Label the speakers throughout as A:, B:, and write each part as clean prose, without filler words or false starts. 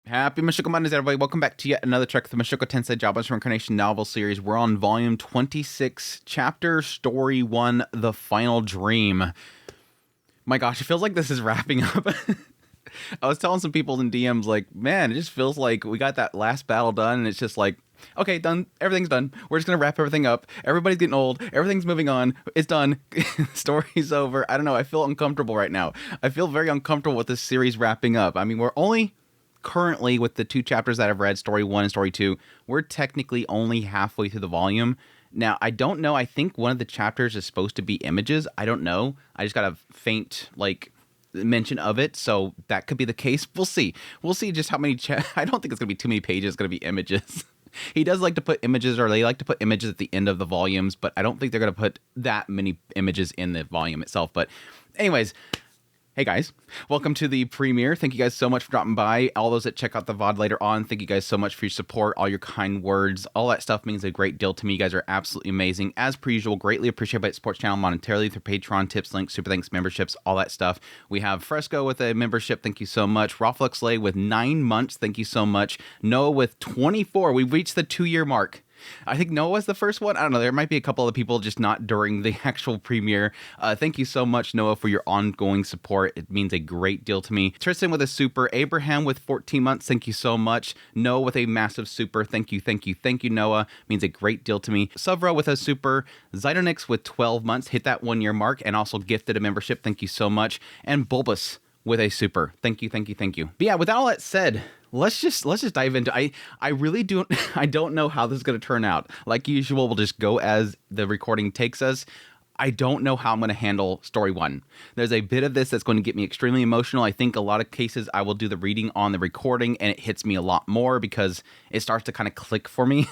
A: Happy Mushoku Mondays, everybody. Welcome back to yet another trek of the Mushoku Tensei Jobless Reincarnation novel series. We're on volume 26, chapter story 1, The Final Dream. My gosh, it feels like this is wrapping up. I was telling some people in DMs, like, man, it just feels like we got that last battle done, and it's just like, okay, done. Everything's done. We're just going to wrap everything up. Everybody's getting old. Everything's moving on. It's done. Story's over. I don't know. I feel uncomfortable right now. I feel very uncomfortable with this series wrapping up. I mean, we're only currently, with the two chapters that I've read, story 1 and story 2, we're technically only halfway through the volume. Now, I don't know. I think one of the chapters is supposed to be images. I don't know. I just got a faint, mention of it, so that could be the case. We'll see. We'll see just how many I don't think it's going to be too many pages. It's going to be images. He does like to put images, or they like to put images at the end of the volumes, but I don't think they're going to put that many images in the volume itself. But anyways, hey guys, welcome to the premiere. Thank you guys so much for dropping by. All those that check out the VOD later on, thank you guys so much for your support, all your kind words. All that stuff means a great deal to me. You guys are absolutely amazing. As per usual, greatly appreciated by the sports channel monetarily through Patreon, tips, links, super thanks, memberships, all that stuff. We have Fresco with a membership. Thank you so much. Roflexlay with 9 months. Thank you so much. Noah with 24. We've reached the 2-year mark. I think Noah was the first one. I don't know. There might be a couple of people just not during the actual premiere. Thank you so much, Noah, for your ongoing support. It means a great deal to me. Tristan with a super. Abraham with 14 months. Thank you so much. Noah with a massive super. Thank you, thank you, thank you, Noah. Means a great deal to me. Suvra with a super. Zydonix with 12 months. Hit that 1-year mark and also gifted a membership. Thank you so much. And Bulbous with a super. Thank you, thank you, thank you. But yeah, with all that said, let's just dive into. I really don't know how this is going to turn out. Like usual, we'll just go as the recording takes us. I don't know how I'm going to handle story 1. There's a bit of this that's going to get me extremely emotional. I think a lot of cases I will do the reading on the recording and it hits me a lot more because it starts to kind of click for me.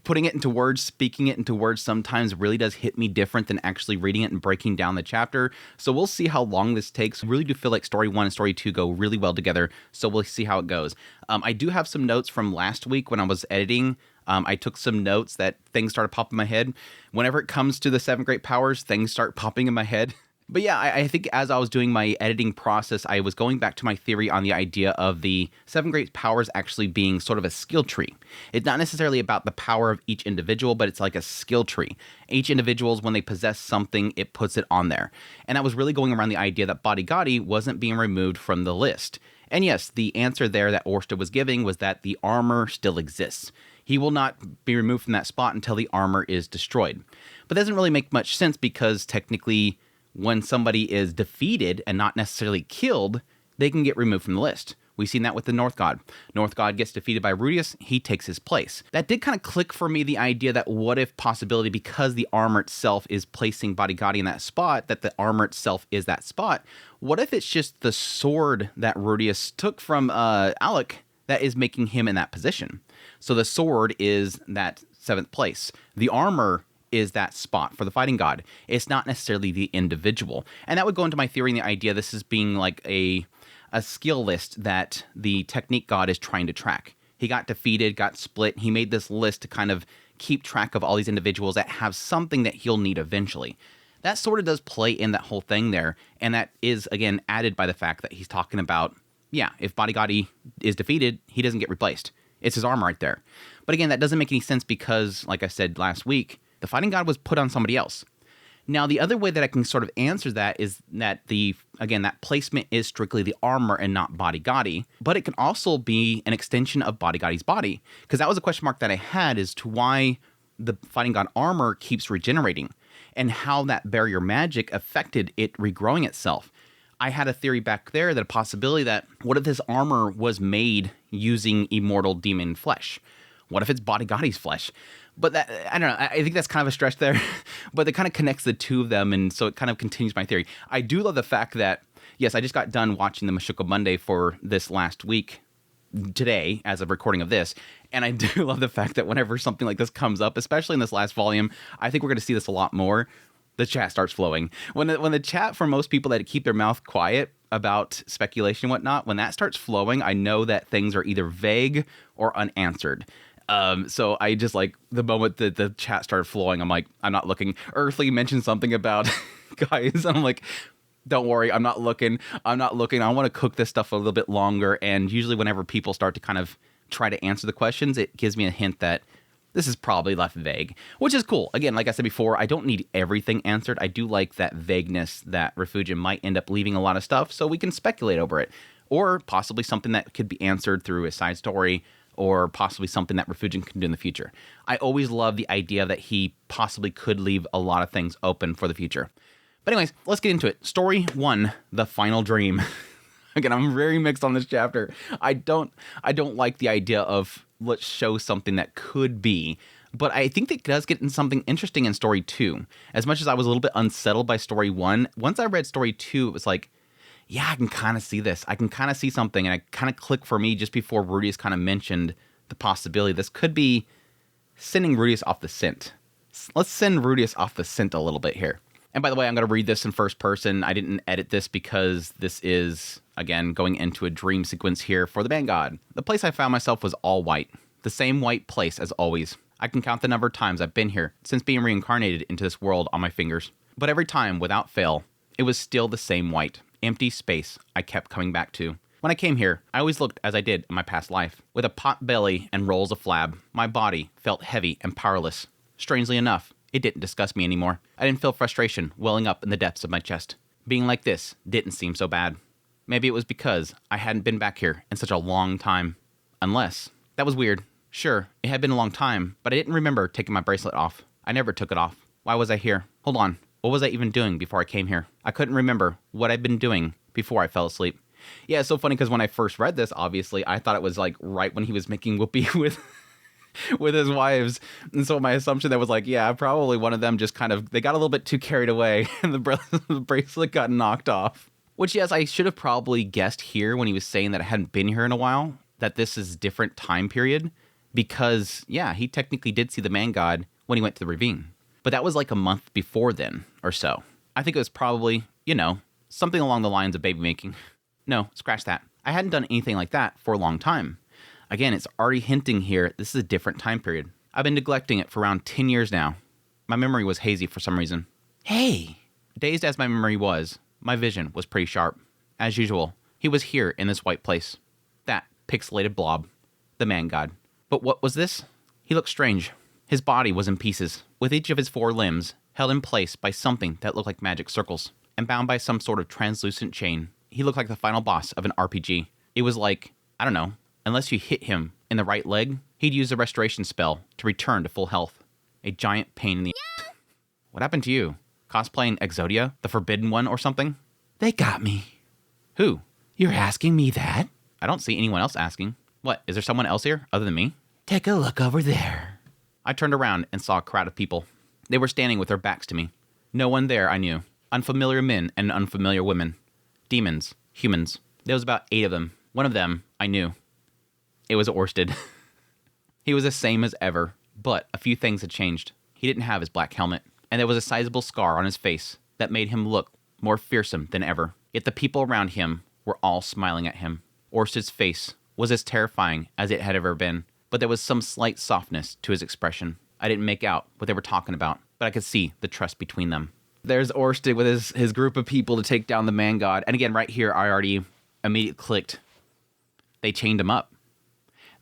A: Putting it into words, speaking it into words sometimes really does hit me different than actually reading it and breaking down the chapter. So we'll see how long this takes. I really do feel like story 1 and story 2 go really well together. So we'll see how it goes. I do have some notes from last week when I was editing. I took some notes that things started popping in my head. Whenever it comes to the 7 great powers, things start popping in my head. But yeah, I think as I was doing my editing process, I was going back to my theory on the idea of the 7 great powers actually being sort of a skill tree. It's not necessarily about the power of each individual, but it's like a skill tree. Each individual, when they possess something, it puts it on there. And I was really going around the idea that Bodigadi wasn't being removed from the list. And yes, the answer there that Orsta was giving was that the armor still exists. He will not be removed from that spot until the armor is destroyed. But that doesn't really make much sense because technically, when somebody is defeated and not necessarily killed, they can get removed from the list. We've seen that with the North God. North God gets defeated by Rudius, he takes his place. That did kind of click for me, the idea that what if possibility, because the armor itself is placing Bodigadi in that spot, that the armor itself is that spot. What if it's just the sword that Rudius took from Alec that is making him in that position? So the sword is that 7th place. The armor is that spot for the fighting god. It's not necessarily the individual. And that would go into my theory and the idea this is being like a skill list that the technique god is trying to track. He got defeated, got split. He made this list to kind of keep track of all these individuals that have something that he'll need eventually. That sort of does play in that whole thing there. And that is, again, added by the fact that he's talking about, yeah, if Bodigadi is defeated, he doesn't get replaced. It's his armor right there. But again, that doesn't make any sense because, like I said last week, the fighting god was put on somebody else. Now, the other way that I can sort of answer that is that that placement is strictly the armor and not Bodigadi, but it can also be an extension of Bodigadi's body. Because that was a question mark that I had as to why the fighting god armor keeps regenerating and how that barrier magic affected it regrowing itself. I had a theory back there that a possibility that what if this armor was made using immortal demon flesh? What if it's Bodigadi's flesh? But that, I don't know, I think that's kind of a stretch there, but it kind of connects the two of them, and so it kind of continues my theory. I do love the fact that, yes, I just got done watching the Mushoku Monday for this last week, today, as of recording of this, and I do love the fact that whenever something like this comes up, especially in this last volume, I think we're going to see this a lot more, the chat starts flowing. When the chat, for most people that keep their mouth quiet about speculation and whatnot, when that starts flowing, I know that things are either vague or unanswered. So I just like the moment that the chat started flowing, I'm like, I'm not looking. Earthly mentioned something about guys. I'm like, Don't worry, I'm not looking. I'm not looking. I want to cook this stuff a little bit longer, and usually whenever people start to kind of try to answer the questions, it gives me a hint that this is probably left vague, which is cool. Again, like I said before, I don't need everything answered. I do like that vagueness that Refugio might end up leaving a lot of stuff, so we can speculate over it. Or possibly something that could be answered through a side story, or possibly something that Refugio can do in the future. I always love the idea that he possibly could leave a lot of things open for the future. But anyways, let's get into it. Story 1, The Final Dream. Again, I'm very mixed on this chapter. I don't like the idea of let's show something that could be, but I think it does get in something interesting in story 2. As much as I was a little bit unsettled by story 1, once I read story 2, it was like, yeah, I can kind of see this. I can kind of see something, and it kind of clicked for me just before Rudius kind of mentioned the possibility. This could be sending Rudius off the scent. Let's send Rudius off the scent a little bit here. And by the way, I'm going to read this in first person. I didn't edit this because this is, again, going into a dream sequence here for the man god. The place I found myself was all white. The same white place as always. I can count the number of times I've been here since being reincarnated into this world on my fingers. But every time, without fail, it was still the same white, empty space I kept coming back to. When I came here, I always looked as I did in my past life. With a pot belly and rolls of flab, my body felt heavy and powerless. Strangely enough, it didn't disgust me anymore. I didn't feel frustration welling up in the depths of my chest. Being like this didn't seem so bad. Maybe it was because I hadn't been back here in such a long time. Unless, that was weird. Sure, it had been a long time, but I didn't remember taking my bracelet off. I never took it off. Why was I here? Hold on. What was I even doing before I came here? I couldn't remember what I'd been doing before I fell asleep. Yeah, it's so funny because when I first read this, obviously, I thought it was like right when he was making whoopee with with his wives. And so my assumption that was like, yeah, probably one of them just kind of, they got a little bit too carried away and the bracelet got knocked off. Which, yes, I should have probably guessed here when he was saying that I hadn't been here in a while, that this is a different time period. Because, yeah, he technically did see the man god when he went to the ravine. But that was like a month before then, or so. I think it was probably, something along the lines of baby making. No, scratch that. I hadn't done anything like that for a long time. Again, it's already hinting here this is a different time period. I've been neglecting it for around 10 years now. My memory was hazy for some reason. Hey! Dazed as my memory was, my vision was pretty sharp. As usual, he was here in this white place. That pixelated blob. The man god. But what was this? He looked strange. His body was in pieces, with each of his 4 limbs held in place by something that looked like magic circles, and bound by some sort of translucent chain. He looked like the final boss of an RPG. It was like, I don't know, unless you hit him in the right leg, he'd use a restoration spell to return to full health. A giant pain in the ass. What happened to you? Cosplaying Exodia, the Forbidden One or something? They got me. Who? You're asking me that? I don't see anyone else asking. What, is there someone else here other than me? Take a look over there. I turned around and saw a crowd of people. They were standing with their backs to me. No one there I knew. Unfamiliar men and unfamiliar women. Demons. Humans. There was about 8 of them. One of them I knew. It was Orsted. He was the same as ever, but a few things had changed. He didn't have his black helmet, and there was a sizable scar on his face that made him look more fearsome than ever. Yet the people around him were all smiling at him. Orsted's face was as terrifying as it had ever been, but there was some slight softness to his expression. I didn't make out what they were talking about, but I could see the trust between them. There's Orsted with his group of people to take down the man god. And again, right here, I already immediately clicked. They chained him up.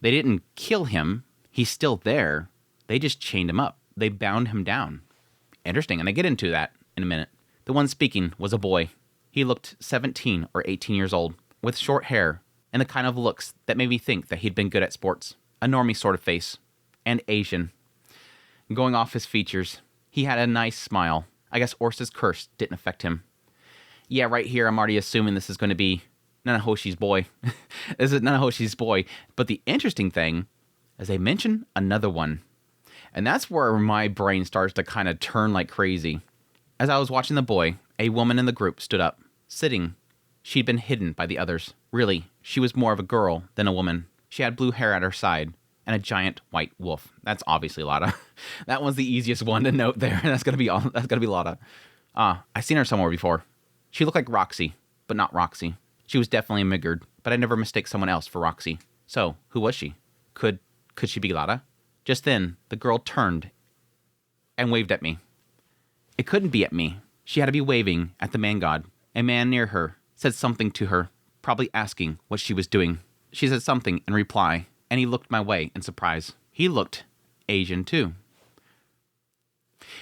A: They didn't kill him. He's still there. They just chained him up. They bound him down. Interesting, and I get into that in a minute. The one speaking was a boy. He looked 17 or 18 years old, with short hair, and the kind of looks that made me think that he'd been good at sports. A normie sort of face. And Asian. Going off his features, he had a nice smile. I guess Orsted's curse didn't affect him. Yeah, right here I'm already assuming this is going to be Nanahoshi's boy. This is Nanahoshi's boy. But the interesting thing is they mention another one. And that's where my brain starts to kind of turn like crazy. As I was watching the boy, a woman in the group stood up, sitting. She'd been hidden by the others. Really, she was more of a girl than a woman. She had blue hair at her side and a giant white wolf. That's obviously Lada. That one's the easiest one to note there. That's gonna be Lada. I've seen her somewhere before. She looked like Roxy, but not Roxy. She was definitely a Midgard, but I never mistake someone else for Roxy. So, who was she? Could she be Lada? Just then, the girl turned and waved at me. It couldn't be at me. She had to be waving at the man god. A man near her said something to her, probably asking what she was doing. She said something in reply, and he looked my way in surprise. He looked Asian too.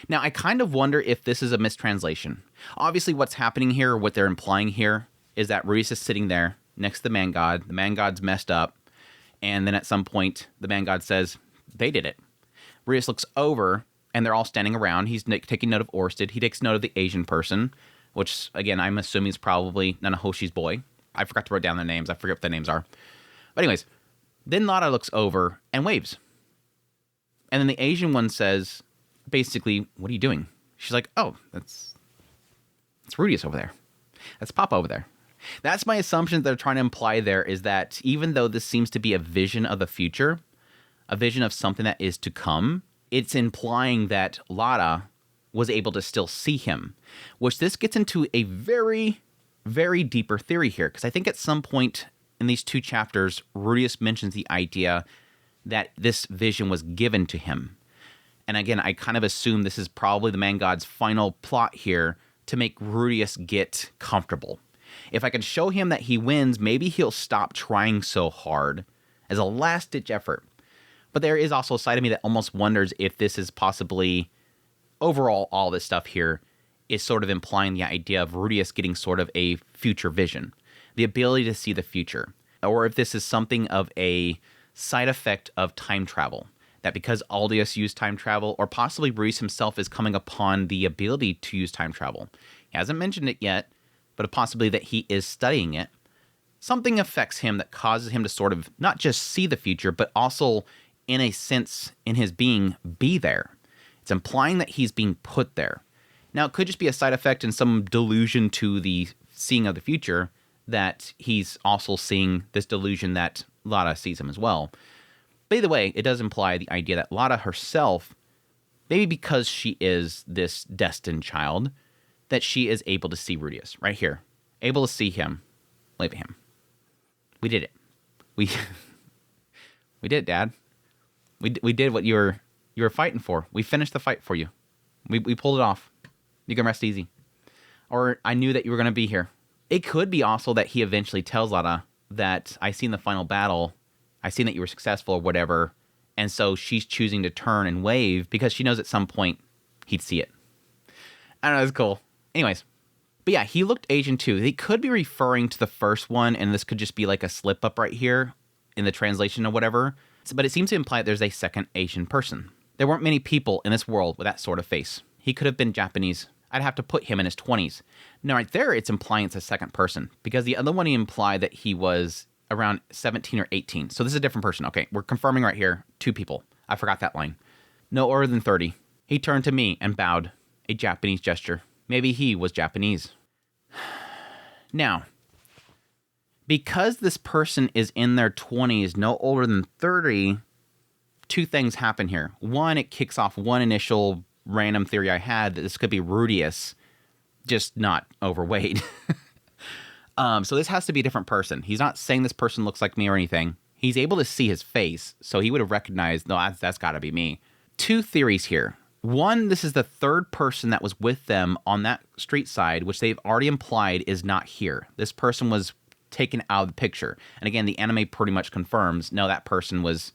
A: Now, I kind of wonder if this is a mistranslation. Obviously, what's happening here, what they're implying here, is that Rudeus is sitting there next to the man god. The man god's messed up. And then at some point, the man god says, they did it. Rudeus looks over, and they're all standing around. He's taking note of Orsted. He takes note of the Asian person, which, again, I'm assuming is probably Nanahoshi's boy. I forgot to write down their names. I forget what the names are. But anyways, then Lara looks over and waves. And then the Asian one says, basically, what are you doing? She's like, oh, that's Rudeus over there. That's Papa over there. That's my assumption that they're trying to imply there, is that even though this seems to be a vision of the future, a vision of something that is to come, it's implying that Lara was able to still see him, which this gets into a very, very deeper theory here, because I think at some point in these 2 chapters, Rudeus mentions the idea that this vision was given to him. And again, I kind of assume this is probably the man god's final plot here to make Rudeus get comfortable. If I can show him that he wins, maybe he'll stop trying so hard as a last-ditch effort. But there is also a side of me that almost wonders if this is possibly, overall, all this stuff here is sort of implying the idea of Rudeus getting sort of a future vision, the ability to see the future. Or if this is something of a side effect of time travel, that because Aldius used time travel, or possibly Rudeus himself is coming upon the ability to use time travel. He hasn't mentioned it yet, but possibly that he is studying it. Something affects him that causes him to sort of not just see the future, but also, in a sense, in his being, be there. It's implying that he's being put there. Now, it could just be a side effect and some delusion to the seeing of the future, that he's also seeing this delusion that Lara sees him as well. But either way, it does imply the idea that Lara herself, maybe because she is this destined child, that she is able to see Rudeus right here. Able to see him, wave at him. We did it. We did it, Dad. We did what you were fighting for. We finished the fight for you. We pulled it off. You can rest easy. Or I knew that you were going to be here. It could be also that he eventually tells Lara that I seen the final battle. I seen that you were successful or whatever. And so she's choosing to turn and wave because she knows at some point he'd see it. I don't know, it's cool. Anyways. But yeah, he looked Asian too. He could be referring to the first one, and this could just be like a slip up right here in the translation or whatever. But it seems to imply that there's a second Asian person. There weren't many people in this world with that sort of face. He could have been Japanese. I'd have to put him in his 20s. Now, right there, it's implying it's a second person, because the other one he implied that he was around 17 or 18. So this is a different person. Okay, we're confirming right here, 2 people. I forgot that line. No older than 30. He turned to me and bowed, a Japanese gesture. Maybe he was Japanese. Now, because this person is in their 20s, no older than 30, 2 things happen here. One, it kicks off one initial random theory I had that this could be Rudeus, just not overweight. So this has to be a different person. He's not saying this person looks like me or anything. He's able to see his face, so he would have recognized, no, that's got to be me. 2 theories here. One, this is the 3rd person that was with them on that street side, which they've already implied is not here. This person was taken out of the picture. And again, the anime pretty much confirms, no, that person was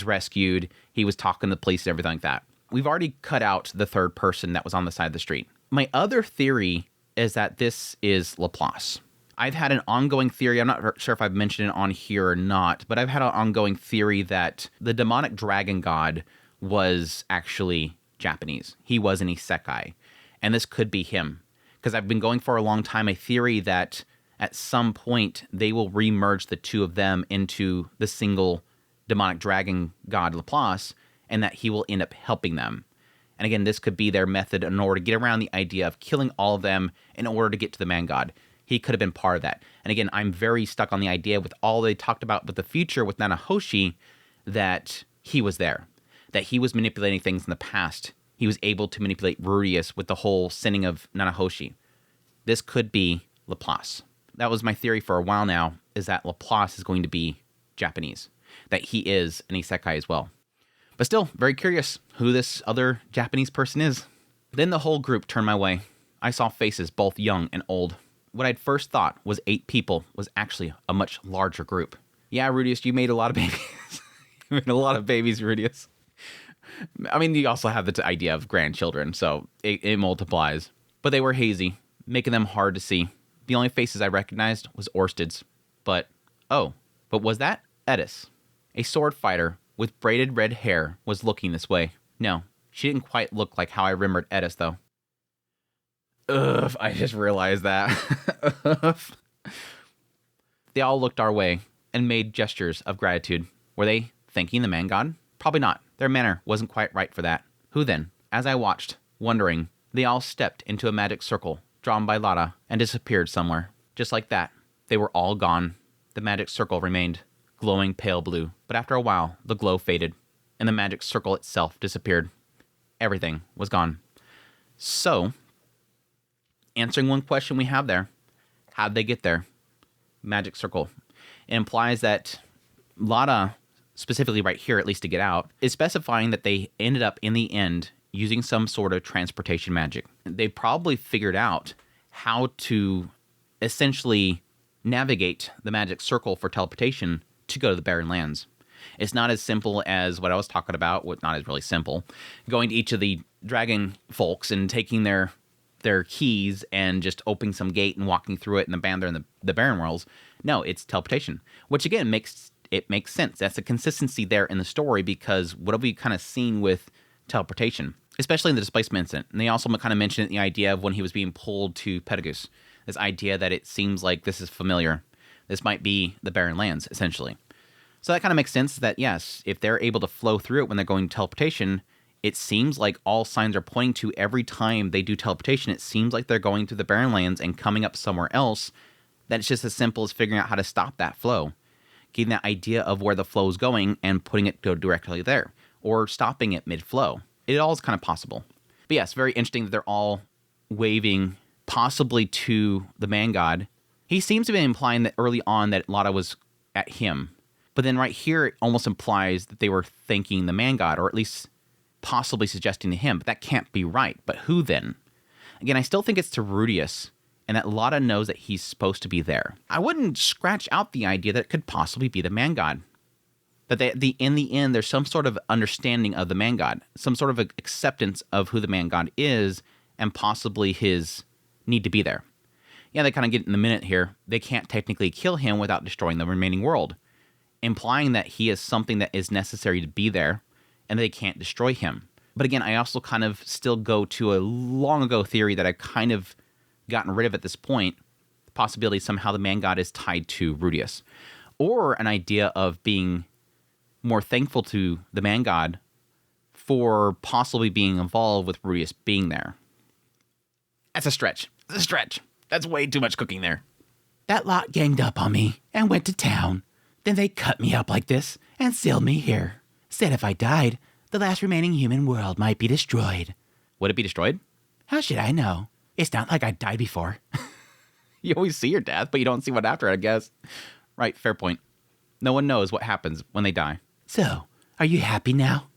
A: rescued. He was talking to the police and everything like that. We've already cut out the 3rd person that was on the side of the street. My other theory is that this is Laplace. I've had an ongoing theory, I'm not sure if I've mentioned it on here or not, but I've had an ongoing theory that the demonic dragon god was actually Japanese. He was an isekai. And this could be him. Because I've been going for a long time a theory that at some point they will remerge the 2 of them into the single demonic dragon god Laplace, and that he will end up helping them. And again, this could be their method in order to get around the idea of killing all of them in order to get to the man god. He could have been part of that. And again, I'm very stuck on the idea with all they talked about with the future with Nanahoshi, that he was there. That he was manipulating things in the past. He was able to manipulate Rudeus with the whole sinning of Nanahoshi. This could be Laplace. That was my theory for a while now, is that Laplace is going to be Japanese. That he is an isekai as well. But still, very curious who this other Japanese person is. Then the whole group turned my way. I saw faces, both young and old. what I'd first thought was 8 people was actually a much larger group. Yeah, Rudius, you made a lot of babies. You made a lot of babies, Rudius. I mean, you also have the idea of grandchildren, so it multiplies. But they were hazy, making them hard to see. The only faces I recognized was Orsted's. But was that Edis? A sword fighter with braided red hair was looking this way. No, she didn't quite look like how I remembered Edis, though. Ugh, I just realized that. They all looked our way and made gestures of gratitude. Were they thanking the man god? Probably not. Their manner wasn't quite right for that. Who then? As I watched, wondering, they all stepped into a magic circle drawn by Lara and disappeared somewhere. Just like that, they were all gone. The magic circle remained, glowing pale blue. But after a while, the glow faded, and the magic circle itself disappeared. Everything was gone. So, answering one question we have there, how'd they get there? Magic circle. It implies that Lara, specifically right here, at least to get out, is specifying that they ended up in the end using some sort of transportation magic. They probably figured out how to essentially navigate the magic circle for teleportation to go to the Barren Lands. It's not as simple as what I was talking about, not as really simple, going to each of the dragon folks and taking their keys and just opening some gate and walking through it and they're in the Barren Worlds. No, it's teleportation, which again makes sense. That's a consistency there in the story, because what have we kind of seen with teleportation, especially in the displacement incident? And they also kind of mentioned the idea of when he was being pulled to Pedagus, this idea that it seems like this is familiar. This might be the Barren Lands, essentially. So that kind of makes sense that, yes, if they're able to flow through it when they're going to teleportation, it seems like all signs are pointing to every time they do teleportation, it seems like they're going through the Barren Lands and coming up somewhere else. That it's just as simple as figuring out how to stop that flow, getting that idea of where the flow is going and putting it go directly there, or stopping it mid-flow. It all is kind of possible. But yes, very interesting that they're all waving possibly to the man god. He seems to be implying that early on that Lara was at him. But then right here, it almost implies that they were thanking the man god, or at least possibly suggesting to him. But that can't be right. But who then? Again, I still think it's to Rudius, and that Lara knows that he's supposed to be there. I wouldn't scratch out the idea that it could possibly be the man god. That in the end, there's some sort of understanding of the man god, some sort of acceptance of who the man god is, and possibly his need to be there. Yeah, they kind of get in a minute here. They can't technically kill him without destroying the remaining world, implying that he is something that is necessary to be there, and they can't destroy him. But again, I also kind of still go to a long ago theory that I've kind of gotten rid of at this point, the possibility somehow the man god is tied to Rudius, or an idea of being more thankful to the man god for possibly being involved with Rudius being there. That's a stretch. That's a stretch. That's way too much cooking there. That lot ganged up on me and went to town. Then they cut me up like this and sealed me here. Said if I died, the last remaining human world might be destroyed. Would it be destroyed? How should I know? It's not like I'd died before. You always see your death, but you don't see what after, I guess. Right, fair point. No one knows what happens when they die. So, are you happy now?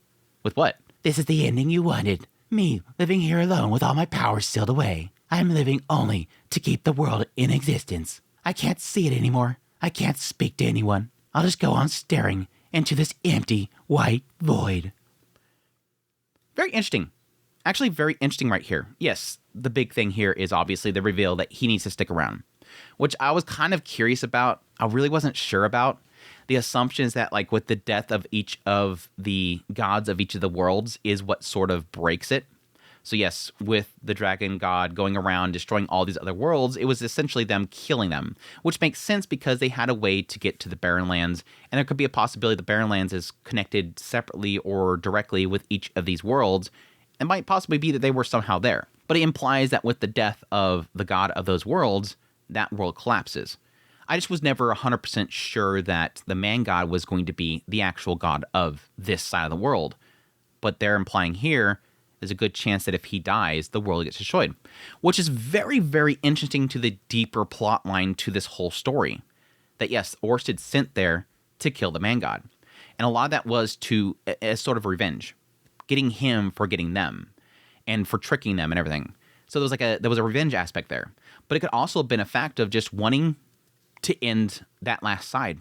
A: With what? This is the ending you wanted. Me, living here alone with all my powers sealed away. I'm living only to keep the world in existence. I can't see it anymore. I can't speak to anyone. I'll just go on staring into this empty, white void. Very interesting. Actually, very interesting right here. Yes, the big thing here is obviously the reveal that he needs to stick around, which I was kind of curious about. I really wasn't sure about. The assumption is that, like, with the death of each of the gods of each of the worlds is what sort of breaks it. So yes, with the dragon god going around destroying all these other worlds, it was essentially them killing them, which makes sense because they had a way to get to the Barren Lands, and there could be a possibility the Barren Lands is connected separately or directly with each of these worlds. It might possibly be that they were somehow there. But it implies that with the death of the god of those worlds, that world collapses. I just was never 100% sure that the man god was going to be the actual god of this side of the world. But they're implying here there's a good chance that if he dies, the world gets destroyed. Which is very, very interesting to the deeper plot line to this whole story. That yes, Orsted sent there to kill the man god. And a lot of that was as sort of revenge. Getting him for getting them. And for tricking them and everything. So there was a revenge aspect there. But it could also have been a fact of just wanting to end that last side.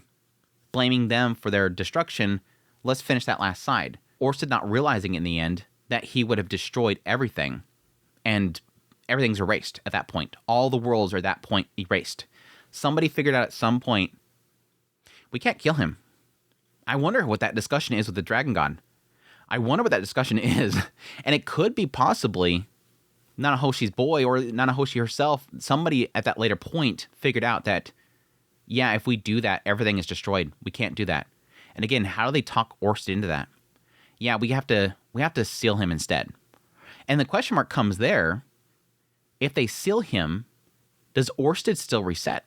A: Blaming them for their destruction. Let's finish that last side. Orsted not realizing in the end that he would have destroyed everything. And everything's erased at that point. All the worlds are at that point erased. Somebody figured out at some point, we can't kill him. I wonder what that discussion is with the Dragon God. I wonder what that discussion is. And it could be possibly Nanahoshi's boy or Nanahoshi herself. Somebody at that later point figured out that, yeah, if we do that, everything is destroyed. We can't do that. And again, how do they talk Orsted into that? Yeah, we have to seal him instead. And the question mark comes there. If they seal him, does Orsted still reset?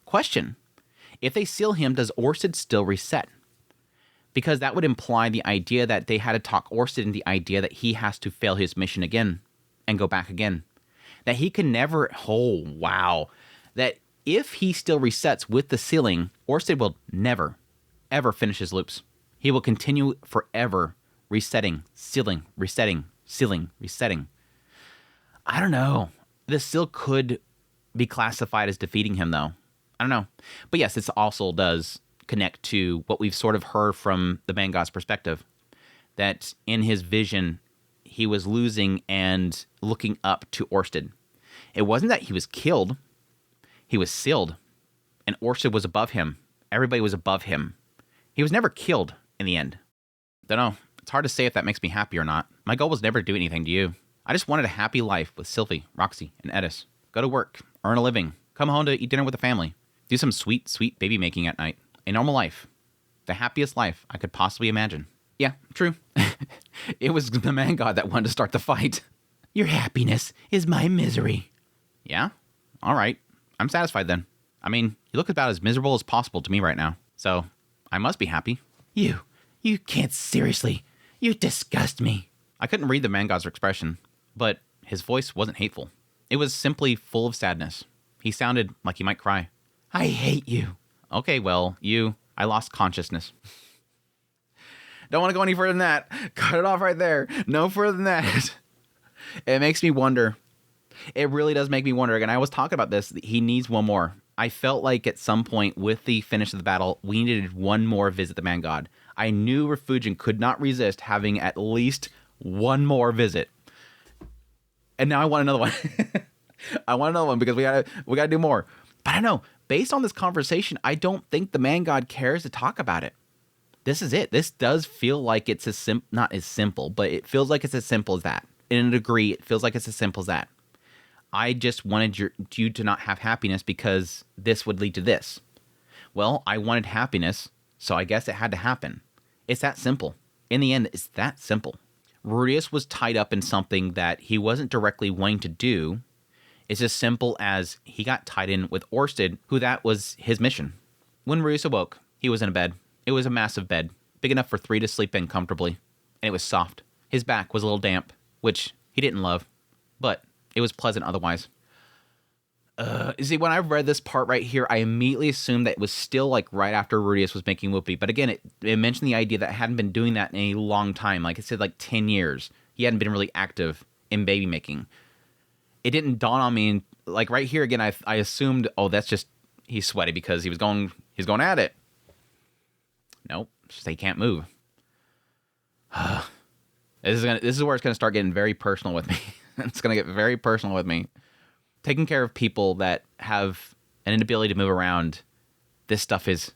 A: Question. If they seal him, does Orsted still reset? Because that would imply the idea that they had to talk Orsted into the idea that he has to fail his mission again and go back again. That he can never, oh, wow. That if he still resets with the sealing, Orsted will never, ever finish his loops. He will continue forever resetting, sealing, resetting, sealing, resetting. I don't know. This still could be classified as defeating him, though. I don't know. But yes, this also does connect to what we've sort of heard from the man god's perspective. That in his vision, he was losing and looking up to Orsted. It wasn't that he was killed. He was sealed. And Orsted was above him. Everybody was above him. He was never killed in the end. Don't know. It's hard to say if that makes me happy or not. My goal was never to do anything to you. I just wanted a happy life with Sylvie, Roxy, and Edis. Go to work, earn a living, come home to eat dinner with the family, do some sweet, sweet baby making at night. A normal life. The happiest life I could possibly imagine. Yeah, true. It was the man god that wanted to start the fight. Your happiness is my misery. Yeah? All right. I'm satisfied then. I mean, you look about as miserable as possible to me right now. So, I must be happy. You can't seriously. You disgust me. I couldn't read the man god's expression, but his voice wasn't hateful. It was simply full of sadness. He sounded like he might cry. I hate you. Okay, well, I lost consciousness. Don't want to go any further than that. Cut it off right there. No further than that. It makes me wonder. It really does make me wonder. Again, I was talking about this. He needs one more. I felt like at some point with the finish of the battle, we needed one more visit the man god. I knew Refugin could not resist having at least one more visit. And now I want another one. I want another one because we gotta do more. But I don't know. Based on this conversation, I don't think the man god cares to talk about it. This is it. This does feel like it's not as simple, but it feels like it's as simple as that. In a degree, it feels like it's as simple as that. I just wanted you to not have happiness because this would lead to this. Well, I wanted happiness, so I guess it had to happen. It's that simple. In the end, it's that simple. Rudius was tied up in something that he wasn't directly wanting to do. It's as simple as he got tied in with Orsted, who that was his mission. When Rudius awoke, he was in a bed. It was a massive bed, big enough for 3 to sleep in comfortably, and it was soft. His back was a little damp, which he didn't love, but it was pleasant otherwise. See, when I read this part right here, I immediately assumed that it was still like right after Rudius was making Whoopi. But again, it mentioned the idea that it hadn't been doing that in a long time. Like it said, like 10 years. He hadn't been really active in baby making. It didn't dawn on me. Like right here again, I assumed, oh, that's just, he's sweaty because he's going at it. Nope, it's just he can't move. This is where it's going to start getting very personal with me. It's going to get very personal with me. Taking care of people that have an inability to move around, this stuff is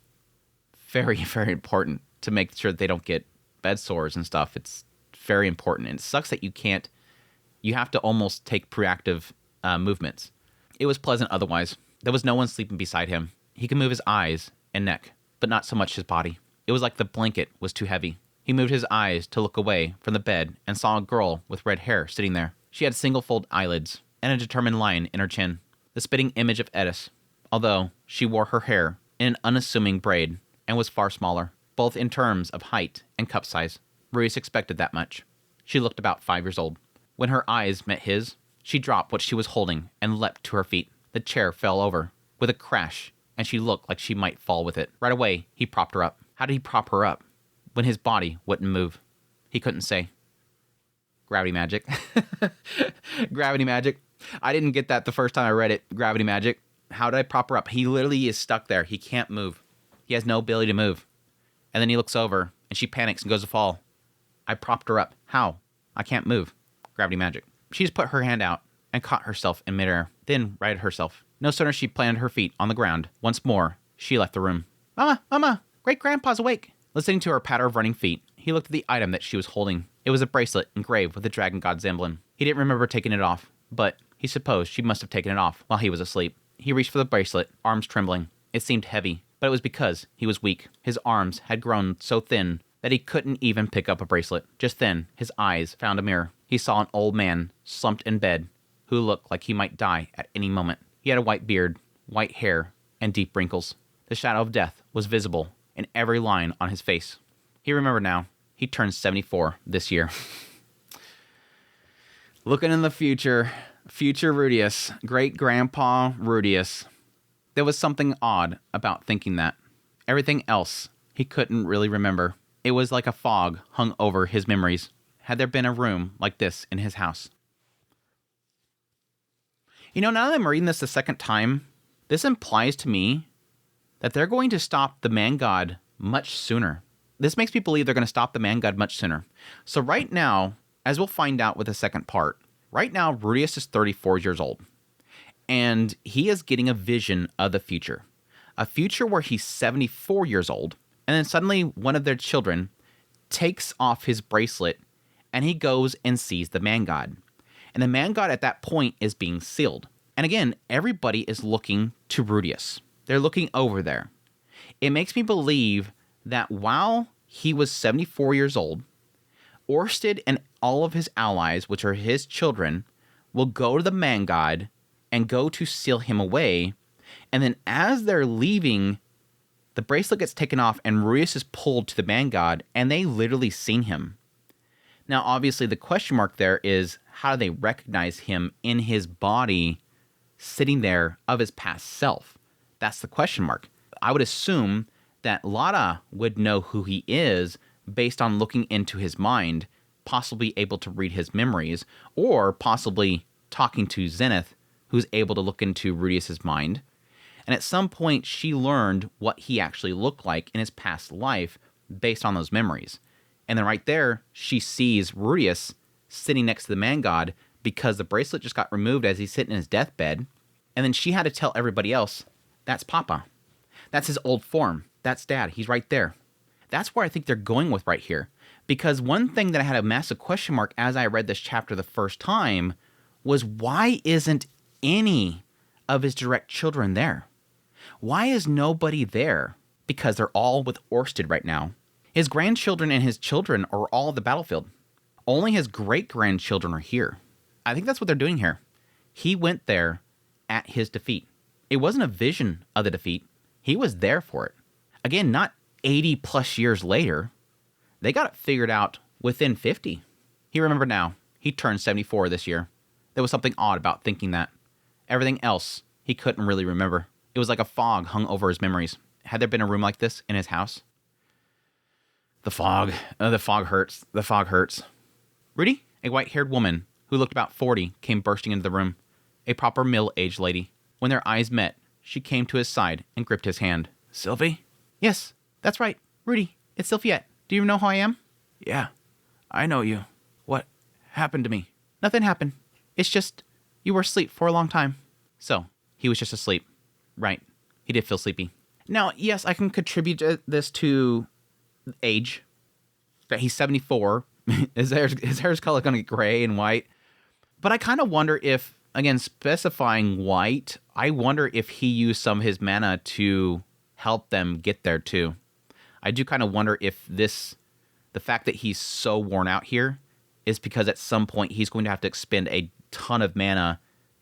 A: very, very important to make sure that they don't get bed sores and stuff. It's very important. And it sucks that you have to almost take proactive movements. It was pleasant otherwise. There was no one sleeping beside him. He could move his eyes and neck, but not so much his body. It was like the blanket was too heavy. He moved his eyes to look away from the bed and saw a girl with red hair sitting there. She had single-fold eyelids and a determined line in her chin, the spitting image of Edis, although she wore her hair in an unassuming braid and was far smaller, both in terms of height and cup size. Rudius expected that much. She looked about 5 years old. When her eyes met his, she dropped what she was holding and leapt to her feet. The chair fell over with a crash, and she looked like she might fall with it. Right away, he propped her up. How did he prop her up when his body wouldn't move? He couldn't say. Gravity magic. Gravity magic. I didn't get that the first time I read it. Gravity magic. How did I prop her up? He literally is stuck there. He can't move. He has no ability to move. And then he looks over, and she panics and goes to fall. I propped her up. How? I can't move. Gravity magic. She just put her hand out and caught herself in midair, then righted herself. No sooner she planted her feet on the ground, once more, she left the room. Mama, Mama, Great-Grandpa's awake. Listening to her patter of running feet, he looked at the item that she was holding. It was a bracelet engraved with the dragon god's emblem. He didn't remember taking it off, but he supposed she must have taken it off while he was asleep. He reached for the bracelet, arms trembling. It seemed heavy, but it was because he was weak. His arms had grown so thin that he couldn't even pick up a bracelet. Just then, his eyes found a mirror. He saw an old man slumped in bed who looked like he might die at any moment. He had a white beard, white hair, and deep wrinkles. The shadow of death was visible in every line on his face. He remembered now. He turned 74 this year. Looking in the future, future Rudius, great-grandpa Rudius. There was something odd about thinking that. Everything else he couldn't really remember. It was like a fog hung over his memories. Had there been a room like this in his house? You know, now that I'm reading this the second time, this implies to me that they're going to stop the man god much sooner. This makes me believe they're going to stop the man god much sooner. So right now, as we'll find out with the second part, right now Rudius is 34 years old. And he is getting a vision of the future. A future where he's 74 years old, and then suddenly one of their children takes off his bracelet, and he goes and sees the man god. And the man god at that point is being sealed. And again, everybody is looking to Rudius. They're looking over there. It makes me believe that while he was 74 years old, Orsted and all of his allies, which are his children, will go to the man god and go to seal him away. And then as they're leaving, the bracelet gets taken off and Rudius is pulled to the man god, and they literally seen him. Now, obviously, the question mark there is, how do they recognize him in his body sitting there of his past self? That's the question mark. I would assume that Lara would know who he is based on looking into his mind, possibly able to read his memories, or possibly talking to Zenith, who's able to look into Rudius's mind. And at some point, she learned what he actually looked like in his past life based on those memories. And then right there, she sees Rudius sitting next to the man god because the bracelet just got removed as he's sitting in his deathbed. And then she had to tell everybody else, that's Papa. That's his old form. That's Dad. He's right there. That's where I think they're going with right here. Because one thing that I had a massive question mark as I read this chapter the first time was, why isn't any of his direct children there? Why is nobody there? Because they're all with Orsted right now. His grandchildren and his children are all at the battlefield. Only his great-grandchildren are here. I think that's what they're doing here. He went there at his defeat. It wasn't a vision of the defeat. He was there for it. Again, not 80 plus years later. They got it figured out within 50. He remembered now. He turned 74 this year. There was something odd about thinking that. Everything else, he couldn't really remember. It was like a fog hung over his memories. Had there been a room like this in his house? The fog hurts. The fog hurts. Rudy, a white-haired woman who looked about 40, came bursting into the room. A proper middle-aged lady. When their eyes met, she came to his side and gripped his hand. Sylvie? Yes, that's right. Rudy, it's Sylphiette. Do you know who I am? Yeah, I know you. What happened to me? Nothing happened. It's just, you were asleep for a long time. So, he was just asleep. Right. He did feel sleepy. Now, yes, I can contribute this to age. That he's 74. His hair's color going to get gray and white. But I kind of wonder if, again, specifying white, I wonder if he used some of his mana to help them get there too. I do kind of wonder if the fact that he's so worn out here is because at some point he's going to have to expend a ton of mana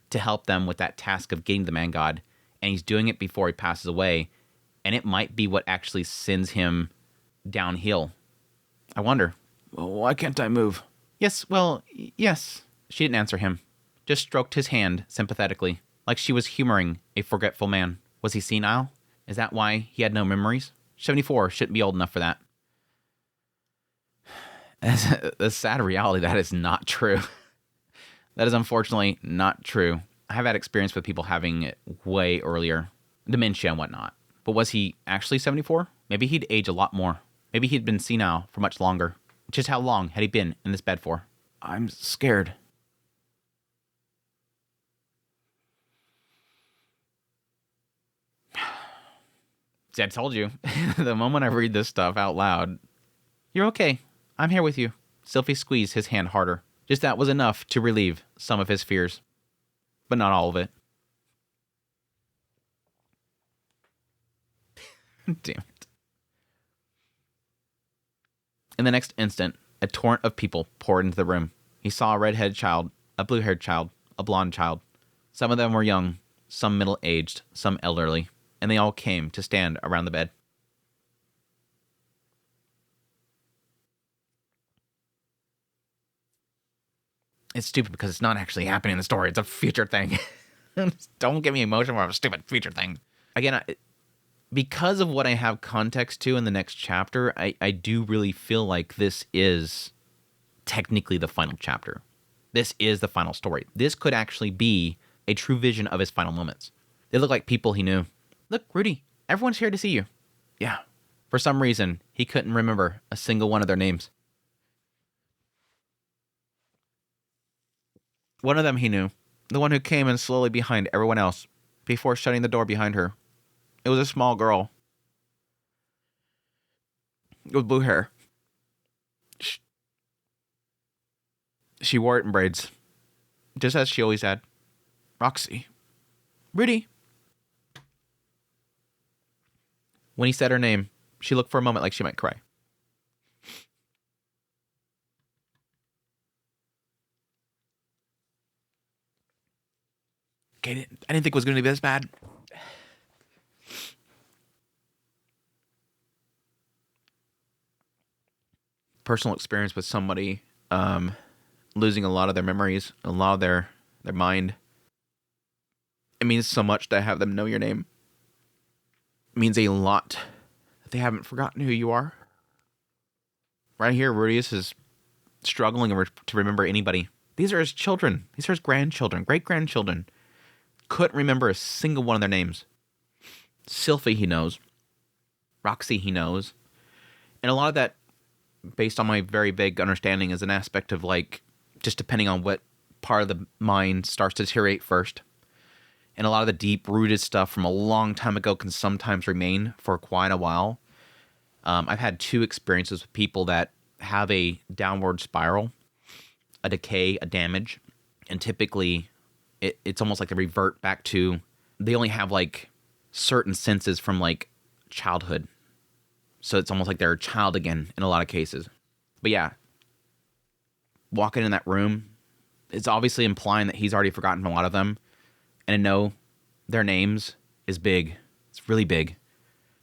A: to help them with that task of getting the man god. And he's doing it before he passes away. And it might be what actually sends him downhill. I wonder. Well, why can't I move? Yes, well, yes. She didn't answer him. Just stroked his hand sympathetically, like she was humoring a forgetful man. Was he senile? Is that why he had no memories? 74 shouldn't be old enough for that. The sad reality, that is not true. That is unfortunately not true. I have had experience with people having it way earlier, dementia and whatnot. But was he actually 74? Maybe he'd age a lot more. Maybe he'd been senile for much longer. Just how long had he been in this bed for? I'm scared. See, I told you. The moment I read this stuff out loud. You're okay. I'm here with you. Sylphie squeezed his hand harder. Just that was enough to relieve some of his fears. But not all of it. Damn it. In the next instant, a torrent of people poured into the room. He saw a red-haired child, a blue-haired child, a blonde child. Some of them were young, some middle-aged, some elderly, and they all came to stand around the bed. It's stupid because it's not actually happening in the story. It's a future thing. Don't get me emotional for a stupid future thing. Again, because of what I have context to in the next chapter, I do really feel like this is technically the final chapter. This is the final story. This could actually be a true vision of his final moments. They look like people he knew. Look, Rudy, everyone's here to see you. Yeah. For some reason, he couldn't remember a single one of their names. One of them he knew, the one who came in slowly behind everyone else, before shutting the door behind her. It was a small girl with blue hair. She wore it in braids, just as she always had. Roxy. Rudy. When he said her name, she looked for a moment like she might cry. Okay, I didn't think it was going to be this bad. Personal experience with somebody losing a lot of their memories, a lot of their mind. It means so much to have them know your name. It means a lot that they haven't forgotten who you are. Right here, Rudius is struggling to remember anybody. These are his children. These are his grandchildren, great-grandchildren. Couldn't remember a single one of their names. Sylphie, he knows. Roxy, he knows. And a lot of that, based on my very vague understanding, is an aspect of, like, just depending on what part of the mind starts to deteriorate first. And a lot of the deep-rooted stuff from a long time ago can sometimes remain for quite a while. I've had 2 experiences with people that have a downward spiral, a decay, a damage, and typically it's almost like they revert back to, they only have like certain senses from like childhood. So it's almost like they're a child again in a lot of cases. But yeah, walking in that room, it's obviously implying that he's already forgotten a lot of them. And to know their names is big. It's really big.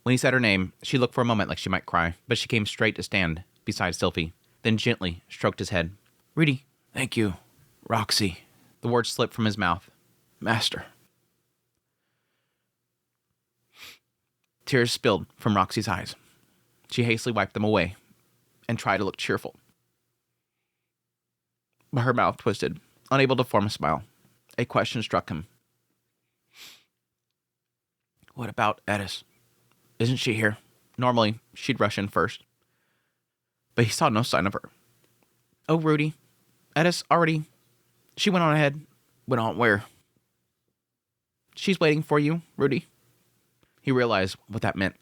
A: When he said her name, she looked for a moment like she might cry, but she came straight to stand beside Sylphie, then gently stroked his head. Rudy, thank you. Roxy. The words slipped from his mouth. Master. Tears spilled from Roxy's eyes. She hastily wiped them away and tried to look cheerful. But her mouth twisted, unable to form a smile. A question struck him. What about Edis? Isn't she here? Normally, she'd rush in first. But he saw no sign of her. Oh, Rudy. Edis already... She went on ahead. Went on where? She's waiting for you, Rudy. He realized what that meant.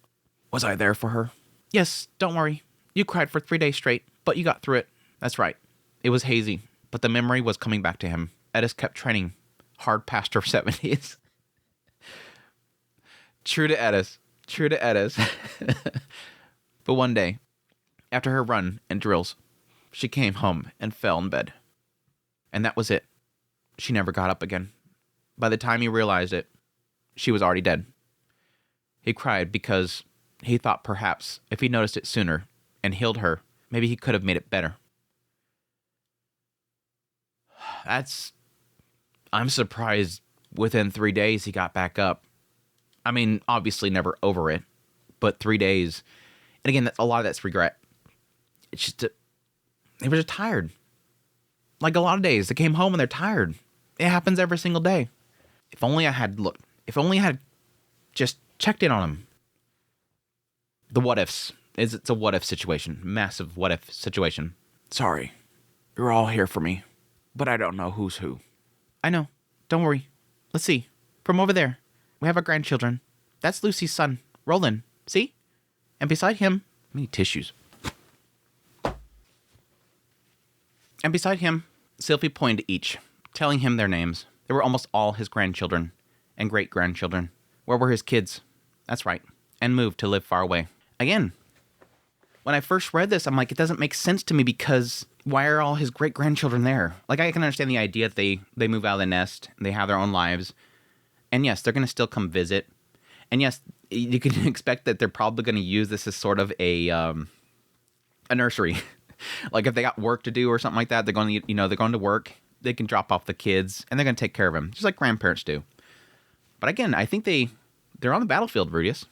A: Was I there for her? Yes, don't worry. You cried for 3 days straight, but you got through it. That's right. It was hazy, but the memory was coming back to him. Edis kept training hard past her 70s. True to Edis. True to Edis. But one day, after her run and drills, she came home and fell in bed. And that was it. She never got up again. By the time he realized it, she was already dead. He cried because he thought perhaps if he noticed it sooner and healed her, maybe he could have made it better. I'm surprised within 3 days he got back up. I mean, obviously never over it, but 3 days. And again, a lot of that's regret. It's just, They were just tired. Like a lot of days, they came home and they're tired. It happens every single day. If only I had just checked in on them. The what ifs. It's a what if situation. Massive what if situation. Sorry. You're all here for me. But I don't know who's who. I know. Don't worry. Let's see. From over there, we have our grandchildren. That's Lucy's son, Roland. See? And beside him, many tissues. And beside him, Sylvie pointed to each, telling him their names. They were almost all his grandchildren and great-grandchildren. Where were his kids? That's right. And moved to live far away. Again, when I first read this, I'm like, it doesn't make sense to me because why are all his great-grandchildren there? Like, I can understand the idea that they move out of the nest, they have their own lives. And yes, they're going to still come visit. And yes, you can expect that they're probably going to use this as sort of a nursery. Like if they got work to do or something like that, they're going to work. They can drop off the kids and they're going to take care of them, just like grandparents do. But again, I think they're on the battlefield, Rudius.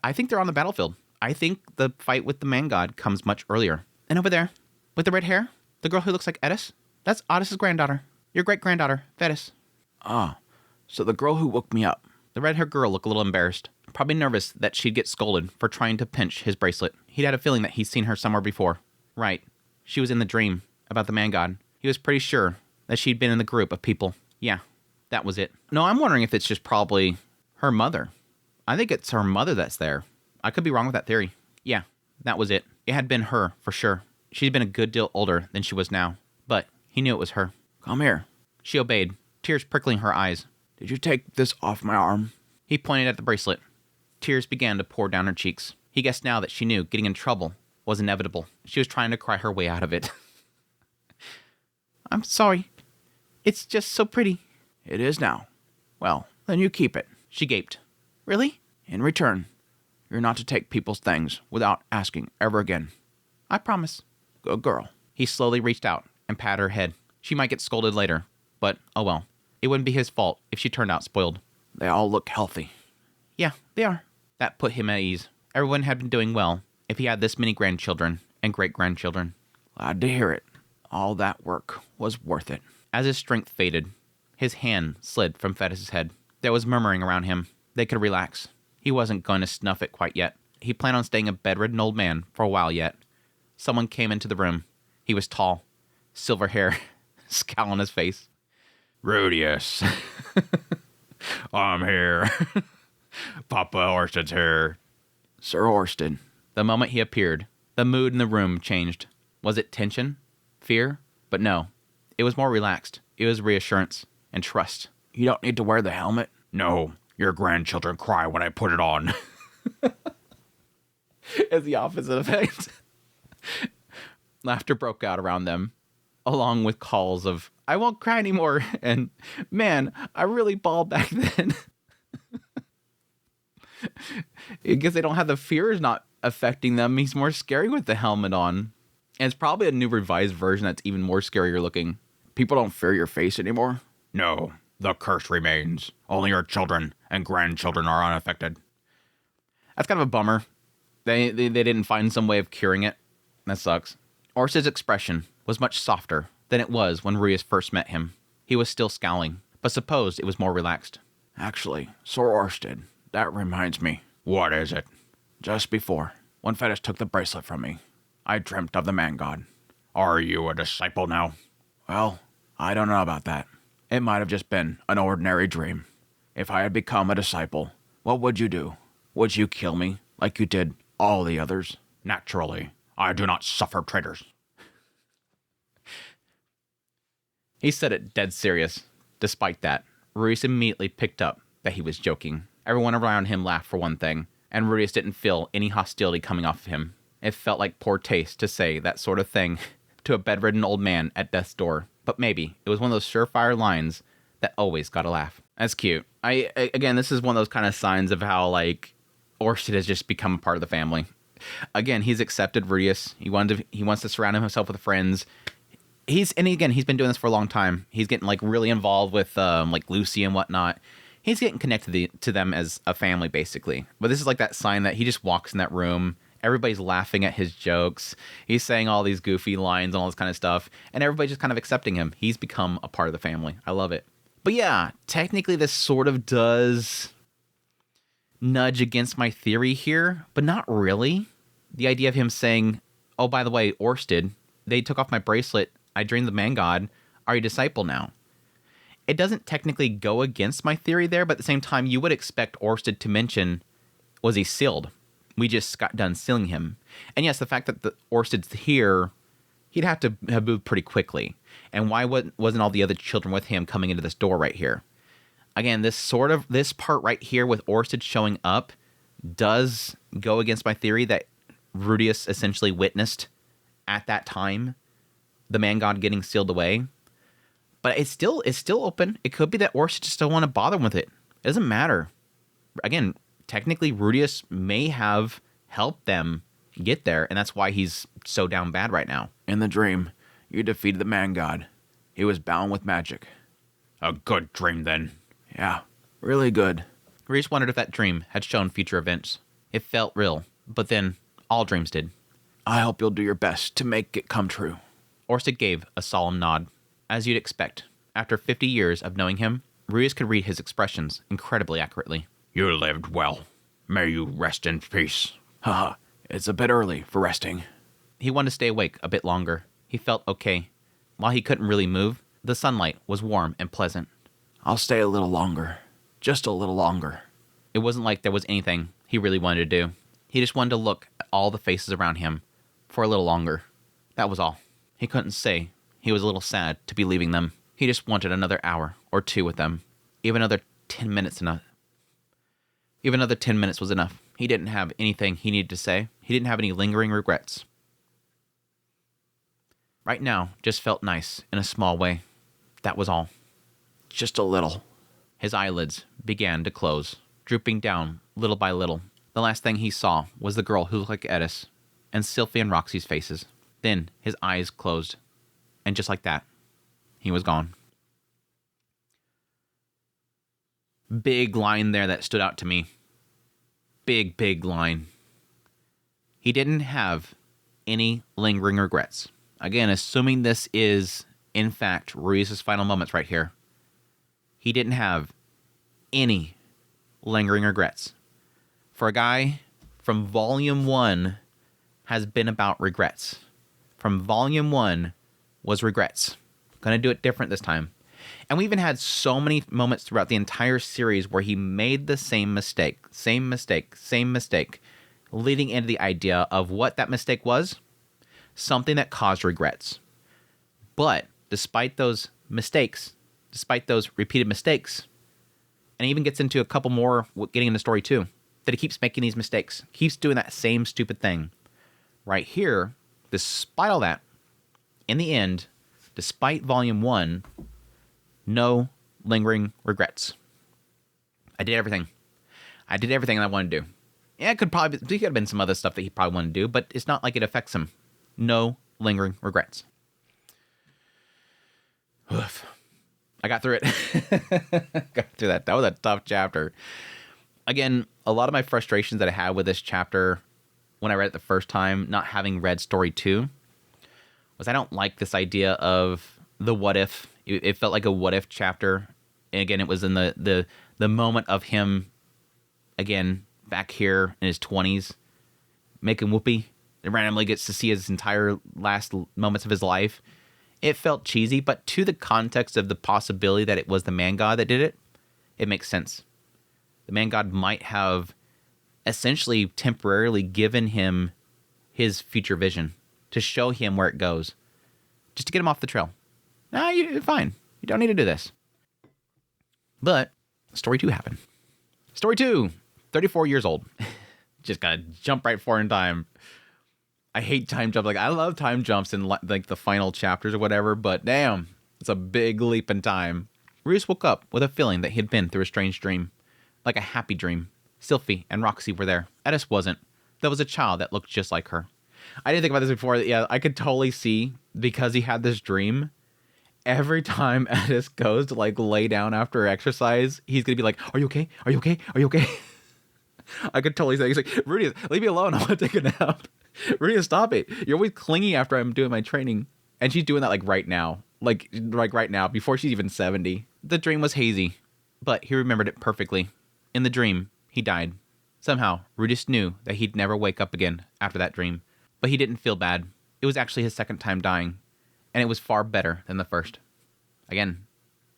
A: I think they're on the battlefield. I think the fight with the man god comes much earlier. And over there, with the red hair, the girl who looks like Edis, that's Otis's granddaughter. Your great-granddaughter, Thetis. Ah. So the girl who woke me up. The red-haired girl looked a little embarrassed, probably nervous that she'd get scolded for trying to pinch his bracelet. He'd had a feeling that he'd seen her somewhere before. Right. She was in the dream about the man god. He was pretty sure that she'd been in the group of people. Yeah, that was it. No, I'm wondering if it's just probably her mother. I think it's her mother that's there. I could be wrong with that theory. Yeah, that was it. It had been her, for sure. She'd been a good deal older than she was now. But he knew it was her. Come here. She obeyed, tears prickling her eyes. Did you take this off my arm? He pointed at the bracelet. Tears began to pour down her cheeks. He guessed now that she knew getting in trouble was inevitable. She was trying to cry her way out of it. I'm sorry. It's just so pretty. It is now. Well, then you keep it. She gaped. Really? In return, you're not to take people's things without asking ever again. I promise. Good girl. He slowly reached out and patted her head. She might get scolded later, but oh well. It wouldn't be his fault if she turned out spoiled. They all look healthy. Yeah, they are. That put him at ease. Everyone had been doing well if he had this many grandchildren and great-grandchildren. Glad to hear it. All that work was worth it. As his strength faded, his hand slid from Thetis' head. There was murmuring around him. They could relax. He wasn't going to snuff it quite yet. He planned on staying a bedridden old man for a while yet. Someone came into the room. He was tall, silver hair, scowl on his face. Rudius. I'm here. Papa Orsted's here. Sir Orsted. The moment he appeared, the mood in the room changed. Was it tension? Fear? But no. It was more relaxed. It was reassurance and trust. You don't need to wear the helmet? No. Your grandchildren cry when I put it on. As the opposite effect. Laughter broke out around them, along with calls of, I won't cry anymore, and, man, I really bawled back then. Because they don't have the fears not affecting them. He's more scary with the helmet on. And it's probably a new revised version that's even more scarier looking. People don't fear your face anymore? No, the curse remains. Only your children and grandchildren are unaffected. That's kind of a bummer. They didn't find some way of curing it. That sucks. Orsted's expression was much softer than it was when Rudius first met him. He was still scowling, but supposed it was more relaxed. Actually, Sir Orsted, that reminds me. What is it? Just before, when Thetis took the bracelet from me, I dreamt of the man god. Are you a disciple now? Well, I don't know about that. It might have just been an ordinary dream. If I had become a disciple, what would you do? Would you kill me like you did all the others? Naturally, I do not suffer traitors. He said it dead serious. Despite that, Rudius immediately picked up that he was joking. Everyone around him laughed for one thing, and Rudius didn't feel any hostility coming off of him. It felt like poor taste to say that sort of thing to a bedridden old man at death's door. But maybe it was one of those surefire lines that always got a laugh. That's cute. Again, this is one of those kind of signs of how, like, Orsted has just become a part of the family. Again, he's accepted Rudius. He wants to surround himself with friends. He's been doing this for a long time. He's getting, like, really involved with, like, Lucy and whatnot. He's getting connected to them as a family, basically. But this is like that sign that he just walks in that room. Everybody's laughing at his jokes. He's saying all these goofy lines and all this kind of stuff. And everybody's just kind of accepting him. He's become a part of the family. I love it. But yeah, technically this sort of does nudge against my theory here, but not really. The idea of him saying, oh, by the way, Orsted, they took off my bracelet. I drained the man god. Are you a disciple now? It doesn't technically go against my theory there, but at the same time, you would expect Orsted to mention, was he sealed? We just got done sealing him. And yes, the fact that the Orsted's here, he'd have to have moved pretty quickly. And why wasn't all the other children with him coming into this door right here? Again, this part right here with Orsted showing up does go against my theory that Rudius essentially witnessed at that time the man god getting sealed away. But it's still open. It could be that Orsted just don't want to bother with it. It doesn't matter. Again, technically Rudius may have helped them get there, and that's why he's so down bad right now. In the dream, you defeated the man god. He was bound with magic. A good dream, then. Yeah, really good. Rudius wondered if that dream had shown future events. It felt real, but then all dreams did. I hope you'll do your best to make it come true. Orsted gave a solemn nod. As you'd expect, after 50 years of knowing him, Rudius could read his expressions incredibly accurately. You lived well. May you rest in peace. Haha, it's a bit early for resting. He wanted to stay awake a bit longer. He felt okay. While he couldn't really move, the sunlight was warm and pleasant. I'll stay a little longer. Just a little longer. It wasn't like there was anything he really wanted to do. He just wanted to look at all the faces around him for a little longer. That was all. He couldn't say he was a little sad to be leaving them. He just wanted another hour or two with them. Even another 10 minutes enough. Even another 10 minutes was enough. He didn't have anything he needed to say. He didn't have any lingering regrets. Right now just felt nice in a small way. That was all. Just a little. His eyelids began to close, drooping down little by little. The last thing he saw was the girl who looked like Edis, and Sylphie and Roxy's faces. Then his eyes closed, and just like that, he was gone. Big line there that stood out to me. Big line. He didn't have any lingering regrets. Again, assuming this is, in fact, Ruiz' final moments right here. He didn't have any lingering regrets. For a guy from Volume 1 has been about regrets. From Volume 1 was regrets. Gonna do it different this time. And we even had so many moments throughout the entire series where he made the same mistake, leading into the idea of what that mistake was, something that caused regrets. But despite those mistakes, despite those repeated mistakes, and he even gets into a couple more getting into story 2, that he keeps making these mistakes, keeps doing that same stupid thing. Right here, despite all that, in the end, despite Volume 1, no lingering regrets. I did everything. I did everything I wanted to do. Yeah, there could have been some other stuff that he probably wanted to do, but it's not like it affects him. No lingering regrets. Oof. I got through it. Got through that. That was a tough chapter. Again, a lot of my frustrations that I had with this chapter when I read it the first time, not having read story 2, was I don't like this idea of the what if. It felt like a what if chapter. And again, it was in the moment of him, again, back here in his 20s, making whoopee. And randomly gets to see his entire last moments of his life. It felt cheesy, but to the context of the possibility that it was the man god that did it, it makes sense. The man god might have essentially temporarily given him his future vision to show him where it goes, just to get him off the trail. Nah, you're fine. You don't need to do this. But story 2 happened. Story 2, 34 years old. Just gotta jump right forward in time. I hate time jumps. Like, I love time jumps in like the final chapters or whatever, but damn, it's a big leap in time. Ruiz woke up with a feeling that he had been through a strange dream, like a happy dream. Sylphie and Roxy were there. Edis wasn't. There was a child that looked just like her. I didn't think about this before. Yeah, I could totally see, because he had this dream, every time Edis goes to like lay down after exercise, he's gonna be like, "Are you okay? Are you okay? Are you okay?" I could totally say, he's like, Rudy, leave me alone. I want to take a nap. Rudy, stop it. You're always clingy after I'm doing my training. And she's doing that like right now. Like right now, before she's even 70. The dream was hazy, but he remembered it perfectly. In the dream, he died. Somehow, Rudis knew that he'd never wake up again after that dream. But he didn't feel bad. It was actually his second time dying. And it was far better than the first. Again,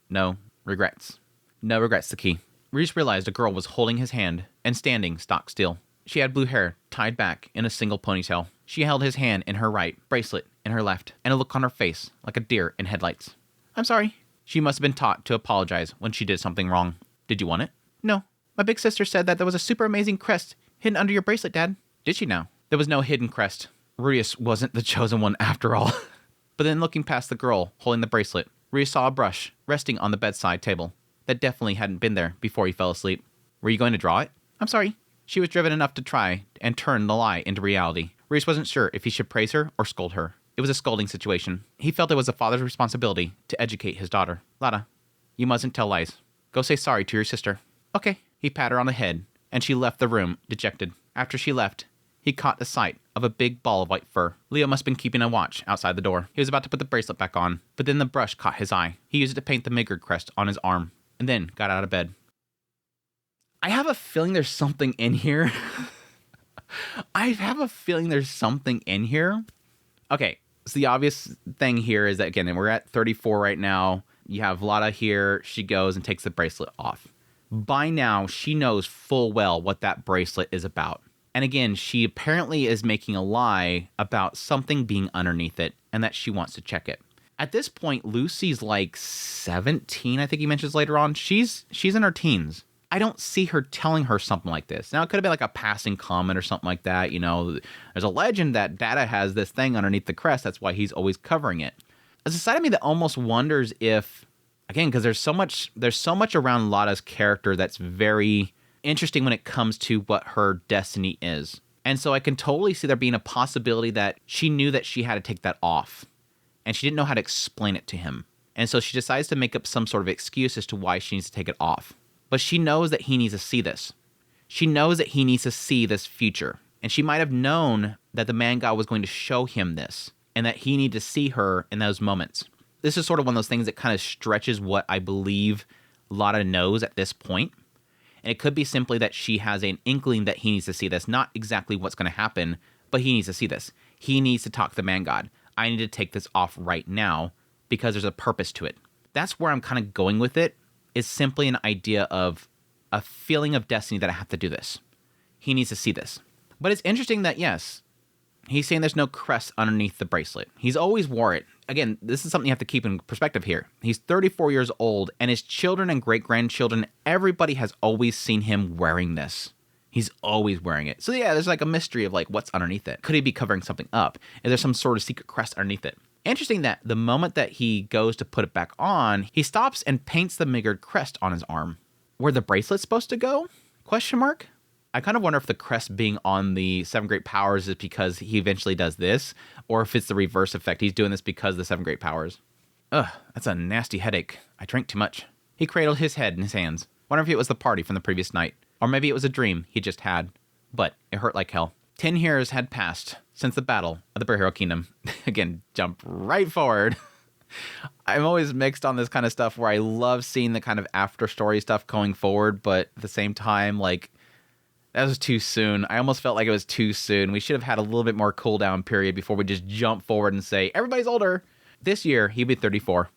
A: no regrets. No regrets, the key. Rudis realized a girl was holding his hand and standing stock still. She had blue hair tied back in a single ponytail. She held his hand in her right, bracelet in her left, and a look on her face like a deer in headlights. I'm sorry. She must have been taught to apologize when she did something wrong. Did you want it? No. My big sister said that there was a super amazing crest hidden under your bracelet, Dad. Did she now? There was no hidden crest. Rudius wasn't the chosen one after all. But then looking past the girl holding the bracelet, Rudius saw a brush resting on the bedside table that definitely hadn't been there before he fell asleep. Were you going to draw it? I'm sorry. She was driven enough to try and turn the lie into reality. Rudius wasn't sure if he should praise her or scold her. It was a scolding situation. He felt it was a father's responsibility to educate his daughter. Lada, you mustn't tell lies. Go say sorry to your sister. Okay. He patted her on the head, and she left the room, dejected. After she left, he caught the sight of a big ball of white fur. Leo must have been keeping a watch outside the door. He was about to put the bracelet back on, but then the brush caught his eye. He used it to paint the Midgard crest on his arm, and then got out of bed. I have a feeling there's something in here. I have a feeling there's something in here. Okay, so the obvious thing here is that, again, we're at 34 right now. You have Lada here. She goes and takes the bracelet off. By now, she knows full well what that bracelet is about. And again, she apparently is making a lie about something being underneath it and that she wants to check it. At this point, Lucy's like 17, I think he mentions later on. She's in her teens. I don't see her telling her something like this. Now, it could have been like a passing comment or something like that. You know, there's a legend that Data has this thing underneath the crest. That's why he's always covering it. There's a side of me that almost wonders if, again, because there's so much around Lada's character that's very interesting when it comes to what her destiny is. And so I can totally see there being a possibility that she knew that she had to take that off. And she didn't know how to explain it to him. And so she decides to make up some sort of excuse as to why she needs to take it off. But she knows that he needs to see this. She knows that he needs to see this future. And she might have known that the man god was going to show him this. And that he needed to see her in those moments. This is sort of one of those things that kind of stretches what I believe Lada knows at this point. And it could be simply that she has an inkling that he needs to see this. Not exactly what's going to happen, but he needs to see this. He needs to talk to the man god. I need to take this off right now because there's a purpose to it. That's where I'm kind of going with it, is simply an idea of a feeling of destiny that I have to do this. He needs to see this. But it's interesting that, yes, he's saying there's no crest underneath the bracelet. He's always wore it. Again, this is something you have to keep in perspective here. He's 34 years old, and his children and great-grandchildren, everybody has always seen him wearing this. He's always wearing it. So yeah, there's like a mystery of like what's underneath it. Could he be covering something up? Is there some sort of secret crest underneath it? Interesting that the moment that he goes to put it back on, he stops and paints the Midgard crest on his arm. Where the bracelet's supposed to go? Question mark? I kind of wonder if the crest being on the Seven Great Powers is because he eventually does this, or if it's the reverse effect. He's doing this because of the Seven Great Powers. Ugh, that's a nasty headache. I drank too much. He cradled his head in his hands. Wonder if it was the party from the previous night. Or maybe it was a dream he just had. But it hurt like hell. 10 years had passed since the battle of the Bear Hero Kingdom. Again, jump right forward. I'm always mixed on this kind of stuff where I love seeing the kind of after story stuff going forward, but at the same time, like, that was too soon. I almost felt like it was too soon. We should have had a little bit more cooldown period before we just jump forward and say, everybody's older. This year, he'd be 34.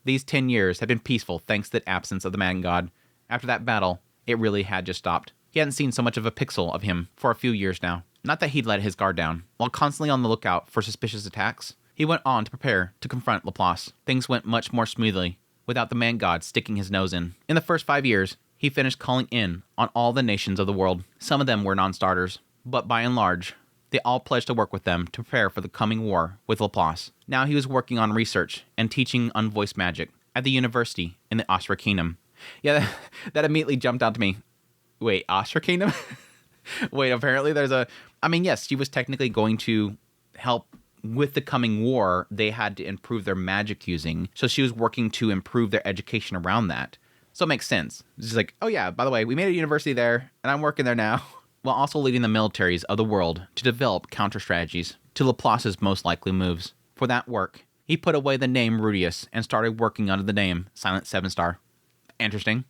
A: These 10 years have been peaceful thanks to the absence of the man god. After that battle, it really had just stopped. He hadn't seen so much of a pixel of him for a few years now. Not that he'd let his guard down. While constantly on the lookout for suspicious attacks, he went on to prepare to confront Laplace. Things went much more smoothly, without the man god sticking his nose in. In the first 5 years, he finished calling in on all the nations of the world. Some of them were non-starters, but by and large, they all pledged to work with them to prepare for the coming war with Laplace. Now he was working on research and teaching on voice magic at the university in the Austria Kingdom. Yeah, that immediately jumped out to me. Wait, Austria Kingdom? Wait, apparently there's a... I mean, yes, she was technically going to help with the coming war. They had to improve their magic using, so she was working to improve their education around that. So it makes sense. It's just like, oh yeah, by the way, we made a university there, and I'm working there now. while also leading the militaries of the world to develop counter-strategies to Laplace's most likely moves. For that work, he put away the name Rudius and started working under the name Silent 7-Star. Interesting.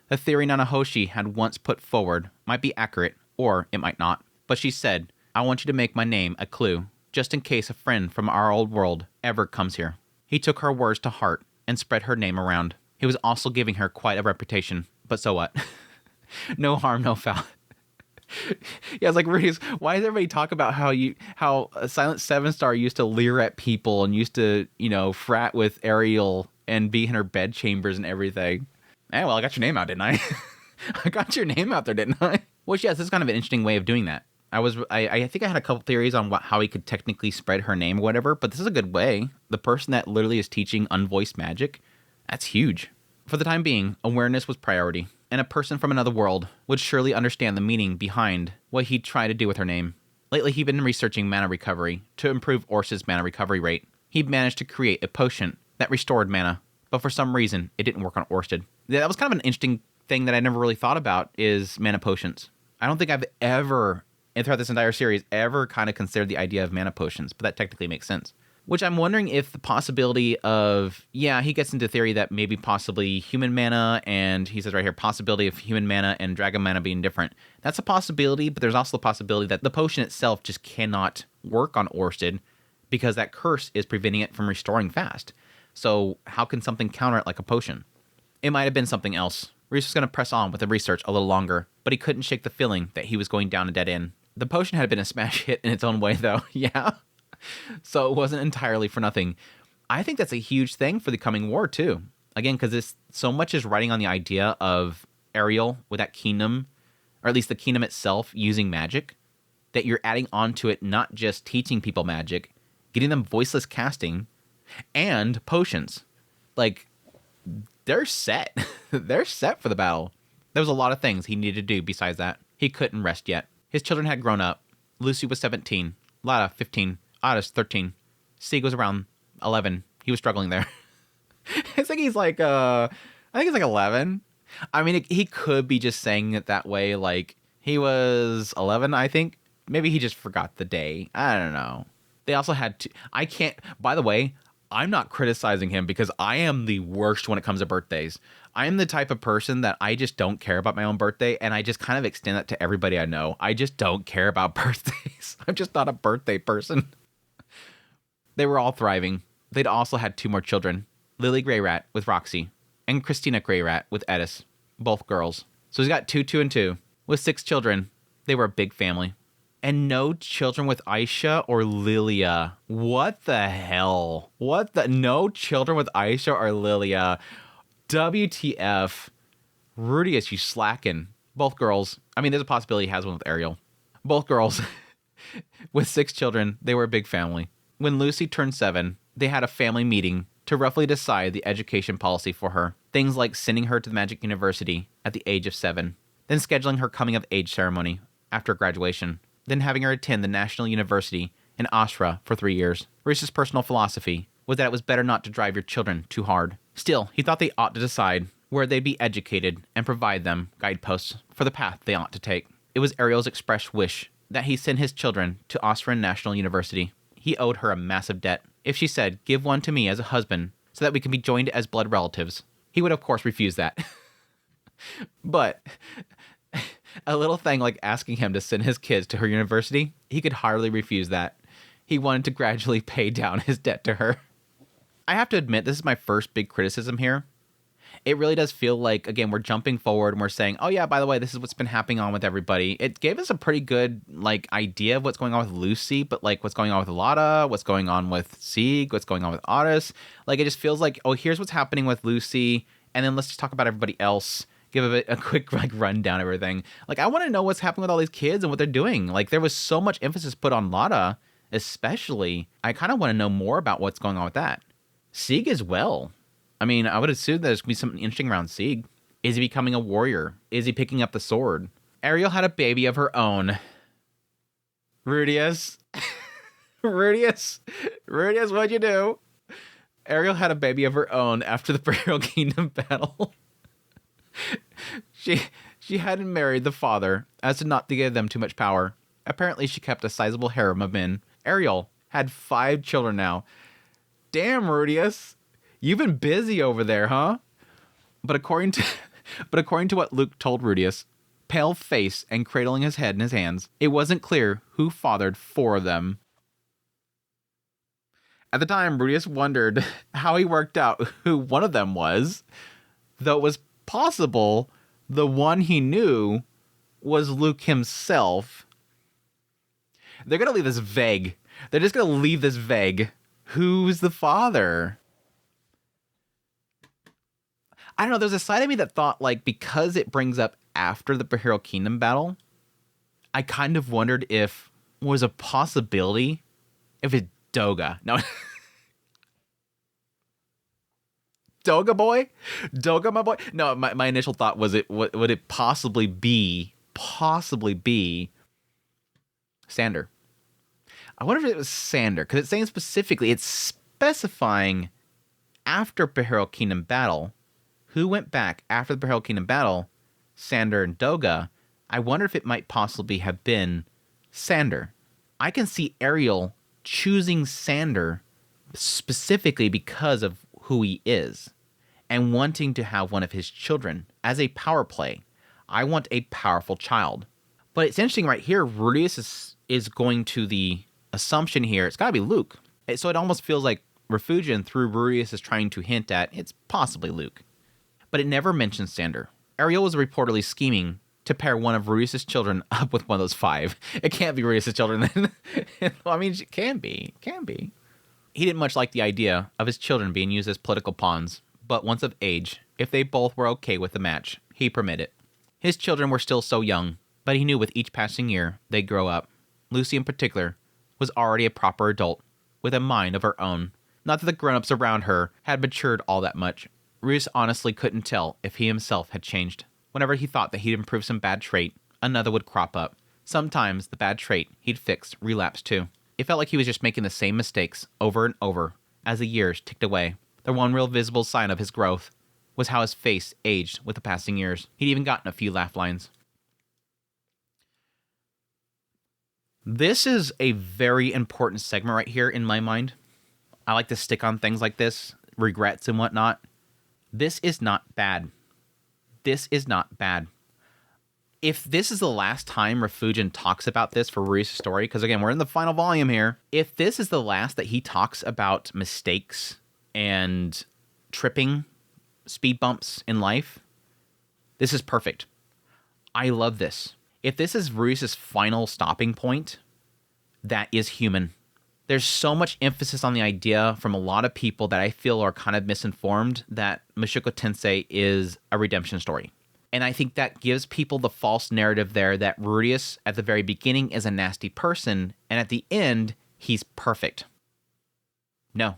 A: The theory Nanahoshi had once put forward might be accurate, or it might not. But she said, I want you to make my name a clue, just in case a friend from our old world ever comes here. He took her words to heart and spread her name around. He was also giving her quite a reputation, but so what? No harm, no foul. Yeah, it's like, Rudius, why does everybody talk about how Silent 7-Star used to leer at people and used to, frat with Ariel and be in her bed chambers and everything? Well, I got your name out, didn't I? I got your name out there, didn't I? Well, yes, this is kind of an interesting way of doing that. I think I had a couple theories on how he could technically spread her name or whatever, but this is a good way. The person that literally is teaching unvoiced magic, that's huge. For the time being, awareness was priority, and a person from another world would surely understand the meaning behind what he'd try to do with her name. Lately, he'd been researching mana recovery to improve Ors's mana recovery rate. He'd managed to create a potion that restored mana, but for some reason, it didn't work on Orsted. Yeah, that was kind of an interesting thing that I never really thought about, is mana potions. I don't think I've ever, and throughout this entire series, ever kind of considered the idea of mana potions, but that technically makes sense. Which I'm wondering if the possibility of, he gets into theory that maybe possibly human mana, and he says right here, possibility of human mana and dragon mana being different. That's a possibility, but there's also the possibility that the potion itself just cannot work on Orsted because that curse is preventing it from restoring fast. So how can something counter it like a potion? It might have been something else. Reese was going to press on with the research a little longer, but he couldn't shake the feeling that he was going down a dead end. The potion had been a smash hit in its own way, though. Yeah. So it wasn't entirely for nothing. I think that's a huge thing for the coming war, too. Again, because so much is riding on the idea of Ariel with that kingdom, or at least the kingdom itself, using magic, that you're adding onto it not just teaching people magic, getting them voiceless casting, and potions. Like, they're set. They're set for the battle. There was a lot of things he needed to do besides that. He couldn't rest yet. His children had grown up. Lucy was 17, Lada 15, Otis 13. Sieg was around 11. He was struggling there. I think he's like 11. I mean, he could be just saying it that way. Like, he was 11, I think. Maybe he just forgot the day. I don't know. They also had to, by the way, I'm not criticizing him because I am the worst when it comes to birthdays. I am the type of person that I just don't care about my own birthday, and I just kind of extend that to everybody I know. I just don't care about birthdays. I'm just not a birthday person. They were all thriving. They'd also had 2 more children, Lily Greyrat with Roxy, and Christina Greyrat with Edis, both girls. So he's got 2, 2, and 2. With 6 children, they were a big family. And no children with Aisha or Lilia. What the hell? No children with Aisha or Lilia. WTF. Rudius, you slacking. Both girls. I mean, there's a possibility he has one with Ariel. Both girls. With 6 children, they were a big family. When Lucy turned 7, they had a family meeting to roughly decide the education policy for her. Things like sending her to the Magic University at the age of 7. Then scheduling her coming of age ceremony after graduation. Then having her attend the National University in Ashra for 3 years. Reese's personal philosophy was that it was better not to drive your children too hard. Still, he thought they ought to decide where they'd be educated and provide them guideposts for the path they ought to take. It was Ariel's express wish that he send his children to Ashra National University. He owed her a massive debt. If she said, give one to me as a husband so that we can be joined as blood relatives, he would of course refuse that. But a little thing like asking him to send his kids to her university, he could hardly refuse that. He wanted to gradually pay down his debt to her. I have to admit, this is my first big criticism here. It really does feel like, again, we're jumping forward and we're saying, oh yeah, by the way, this is what's been happening on with everybody. It gave us a pretty good, idea of what's going on with Lucy, but, what's going on with Lada, what's going on with Sieg, what's going on with Otis. It just feels like, oh, here's what's happening with Lucy, and then let's just talk about everybody else. Give a quick, rundown of everything. I want to know what's happening with all these kids and what they're doing. There was so much emphasis put on Lada, especially. I kind of want to know more about what's going on with that. Sieg as well. I mean, I would assume there's going to be something interesting around Sieg. Is he becoming a warrior? Is he picking up the sword? Ariel had a baby of her own. Rudius. Rudius, what'd you do? Ariel had a baby of her own after the Burial Kingdom battle. She She hadn't married the father as to not to give them too much power. Apparently, she kept a sizable harem of men. Ariel had 5 children now. Damn, Rudius, you've been busy over there, huh? But according to what Luke told Rudius, pale face and cradling his head in his hands, it wasn't clear who fathered 4 of them. At the time, Rudius wondered how he worked out who one of them was, though it was possible the one he knew was Luke himself. They're going to leave this vague. They're just going to leave this vague. Who's the father? I don't know. There's a side of me that thought, like, because it brings up after the Behavioral Kingdom battle, I kind of wondered if was a possibility if it's Doga. No. Doga boy? Doga my boy? No, my initial thought was would it possibly be Sander. I wonder if it was Sander, because it's saying specifically, it's specifying after Behavioral Kingdom battle. Who went back after the Behavioral Kingdom battle? Sander and Doga. I wonder if it might possibly have been Sander. I can see Ariel choosing Sander specifically because of who he is and wanting to have one of his children as a power play. I want a powerful child. But it's interesting right here, Rudius is going to the assumption here, it's got to be Luke. So it almost feels like Refugian through Rudius is trying to hint at it's possibly Luke. But it never mentions Sander. Ariel was reportedly scheming to pair one of Rudius' children up with one of those 5. It can't be Rudius' children then. I mean, it can be. It can be. He didn't much like the idea of his children being used as political pawns, but once of age, if they both were okay with the match, he permitted. His children were still so young, but he knew with each passing year, they'd grow up. Lucy in particular was already a proper adult, with a mind of her own. Not that the grown-ups around her had matured all that much. Rudius honestly couldn't tell if he himself had changed. Whenever he thought that he'd improved some bad trait, another would crop up. Sometimes the bad trait he'd fixed relapsed too. It felt like he was just making the same mistakes over and over as the years ticked away. The one real visible sign of his growth was how his face aged with the passing years. He'd even gotten a few laugh lines. This is a very important segment right here in my mind. I like to stick on things like this, regrets and whatnot. This is not bad. This is not bad. If this is the last time Refugian talks about this for Rudius' story, because again, we're in the final volume here. If this is the last that he talks about mistakes and tripping, speed bumps in life, this is perfect. I love this. If this is Rudius' final stopping point, that is human. There's so much emphasis on the idea from a lot of people that I feel are kind of misinformed that Mushoku Tensei is a redemption story. And I think that gives people the false narrative there that Rudius at the very beginning is a nasty person, and at the end, he's perfect. No.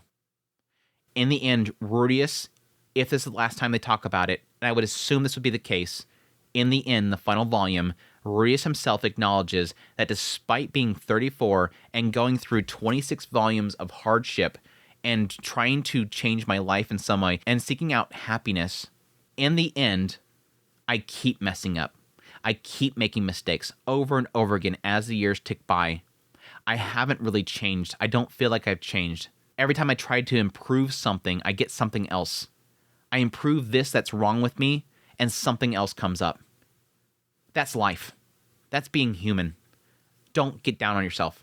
A: In the end, Rudius, if this is the last time they talk about it, and I would assume this would be the case, in the end, the final volume, Rudius himself acknowledges that despite being 34 and going through 26 volumes of hardship and trying to change my life in some way and seeking out happiness, in the end, I keep messing up. I keep making mistakes over and over again as the years tick by. I haven't really changed. I don't feel like I've changed. Every time I try to improve something, I get something else. I improve this that's wrong with me, and something else comes up. That's life. That's being human. Don't get down on yourself.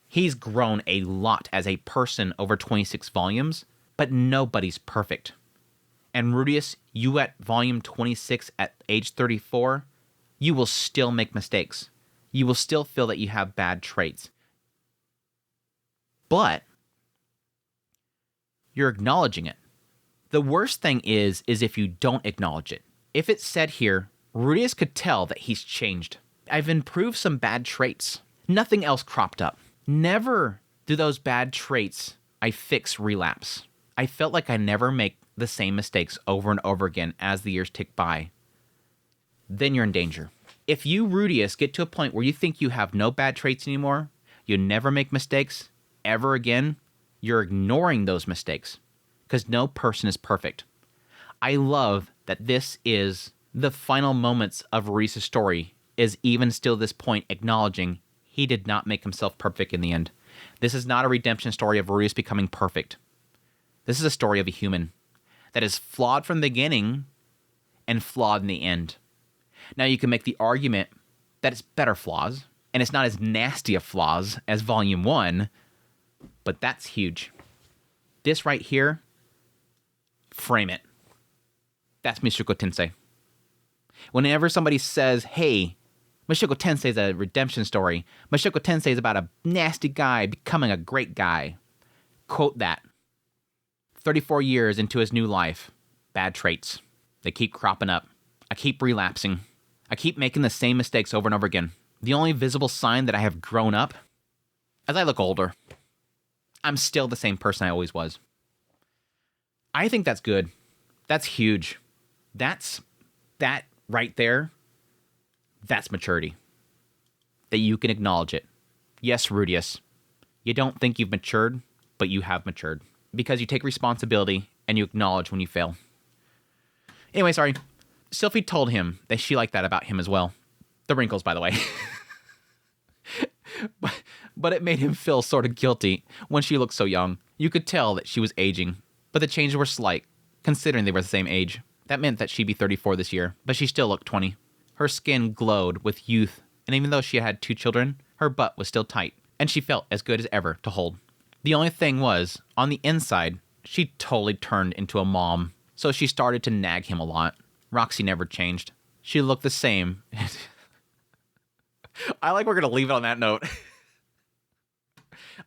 A: He's grown a lot as a person over 26 volumes, but nobody's perfect. And Rudius, you at volume 26 at age 34, you will still make mistakes. You will still feel that you have bad traits. But you're acknowledging it. The worst thing is if you don't acknowledge it. If it's said here, Rudius could tell that he's changed. I've improved some bad traits. Nothing else cropped up. Never do those bad traits I fix relapse. I felt like I never make the same mistakes over and over again as the years tick by. Then you're in danger. If you, Rudius, get to a point where you think you have no bad traits anymore, you never make mistakes ever again, you're ignoring those mistakes because no person is perfect. I love that this is The final moments of Reese's story is even still this point acknowledging he did not make himself perfect in the end. This is not a redemption story of Reese becoming perfect. This is a story of a human that is flawed from the beginning and flawed in the end. Now you can make the argument that it's better flaws, and it's not as nasty of flaws as Volume 1, but that's huge. This right here, frame it. That's Mushoku Tensei. Whenever somebody says, hey, Mushoku Tensei is a redemption story, Mushoku Tensei is about a nasty guy becoming a great guy, quote that. 34 years into his new life, bad traits. They keep cropping up. I keep relapsing. I keep making the same mistakes over and over again. The only visible sign that I have grown up, as I look older, I'm still the same person I always was. I think that's good. That's huge. That right there, that's maturity. That you can acknowledge it. Yes, Rudius, you don't think you've matured, but you have matured. Because you take responsibility and you acknowledge when you fail. Anyway, sorry. Sylvie told him that she liked that about him as well. The wrinkles, by the way. But it made him feel sort of guilty when she looked so young. You could tell that she was aging, but the changes were slight, considering they were the same age. That meant that she'd be 34 this year, but she still looked 20. Her skin glowed with youth, and even though she had 2 children, her butt was still tight, and she felt as good as ever to hold. The only thing was, on the inside, she totally turned into a mom, so she started to nag him a lot. Roxy never changed. She looked the same. I like we're going to leave it on that note.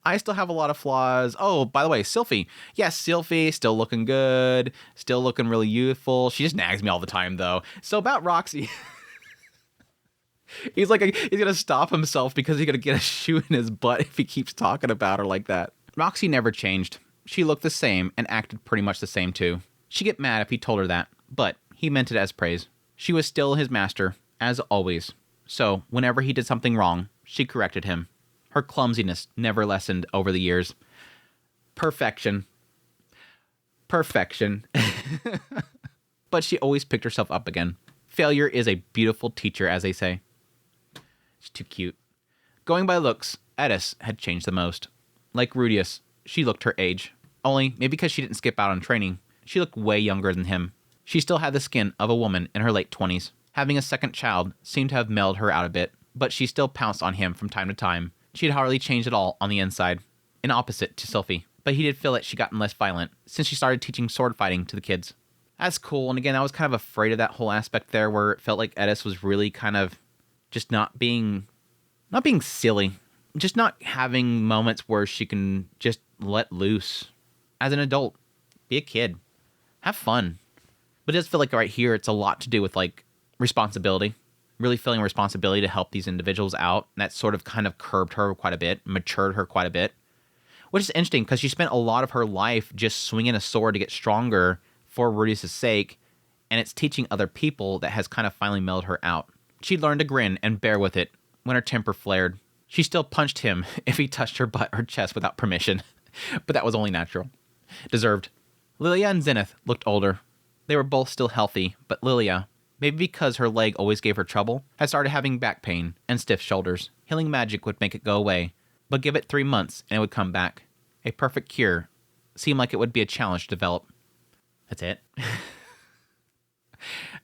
A: I still have a lot of flaws. Oh, by the way, Sylvie. Yes, Sylvie, still looking good. Still looking really youthful. She just nags me all the time, though. So about Roxy. He's going to stop himself because he's going to get a shoe in his butt if he keeps talking about her like that. Roxy never changed. She looked the same and acted pretty much the same, too. She'd get mad if he told her that, but he meant it as praise. She was still his master, as always. So, whenever he did something wrong, she corrected him. Her clumsiness never lessened over the years. Perfection. Perfection. But she always picked herself up again. Failure is a beautiful teacher, as they say. She's too cute. Going by looks, Edis had changed the most. Like Rudius, she looked her age. Only, maybe because she didn't skip out on training, she looked way younger than him. She still had the skin of a woman in her late 20s. Having a second child seemed to have mellowed her out a bit, but she still pounced on him from time to time. She had hardly changed at all on the inside, an opposite to Sylvie. But he did feel that she'd gotten less violent since she started teaching sword fighting to the kids. That's cool, and again, I was kind of afraid of that whole aspect there where it felt like Edis was really kind of just not being silly. Just not having moments where she can just let loose. As an adult, be a kid. Have fun. But it does feel like right here, it's a lot to do with like responsibility. Really feeling responsibility to help these individuals out. And that sort of kind of curbed her quite a bit, matured her quite a bit. Which is interesting because she spent a lot of her life just swinging a sword to get stronger for Rudius' sake. And it's teaching other people that has kind of finally mellowed her out. She learned to grin and bear with it when her temper flared. She still punched him if he touched her butt or chest without permission. But that was only natural. Deserved. Lilia and Zenith looked older. They were both still healthy, but Lilia, maybe because her leg always gave her trouble, had started having back pain and stiff shoulders. Healing magic would make it go away, but give it 3 months and it would come back. A perfect cure seemed like it would be a challenge to develop. That's it.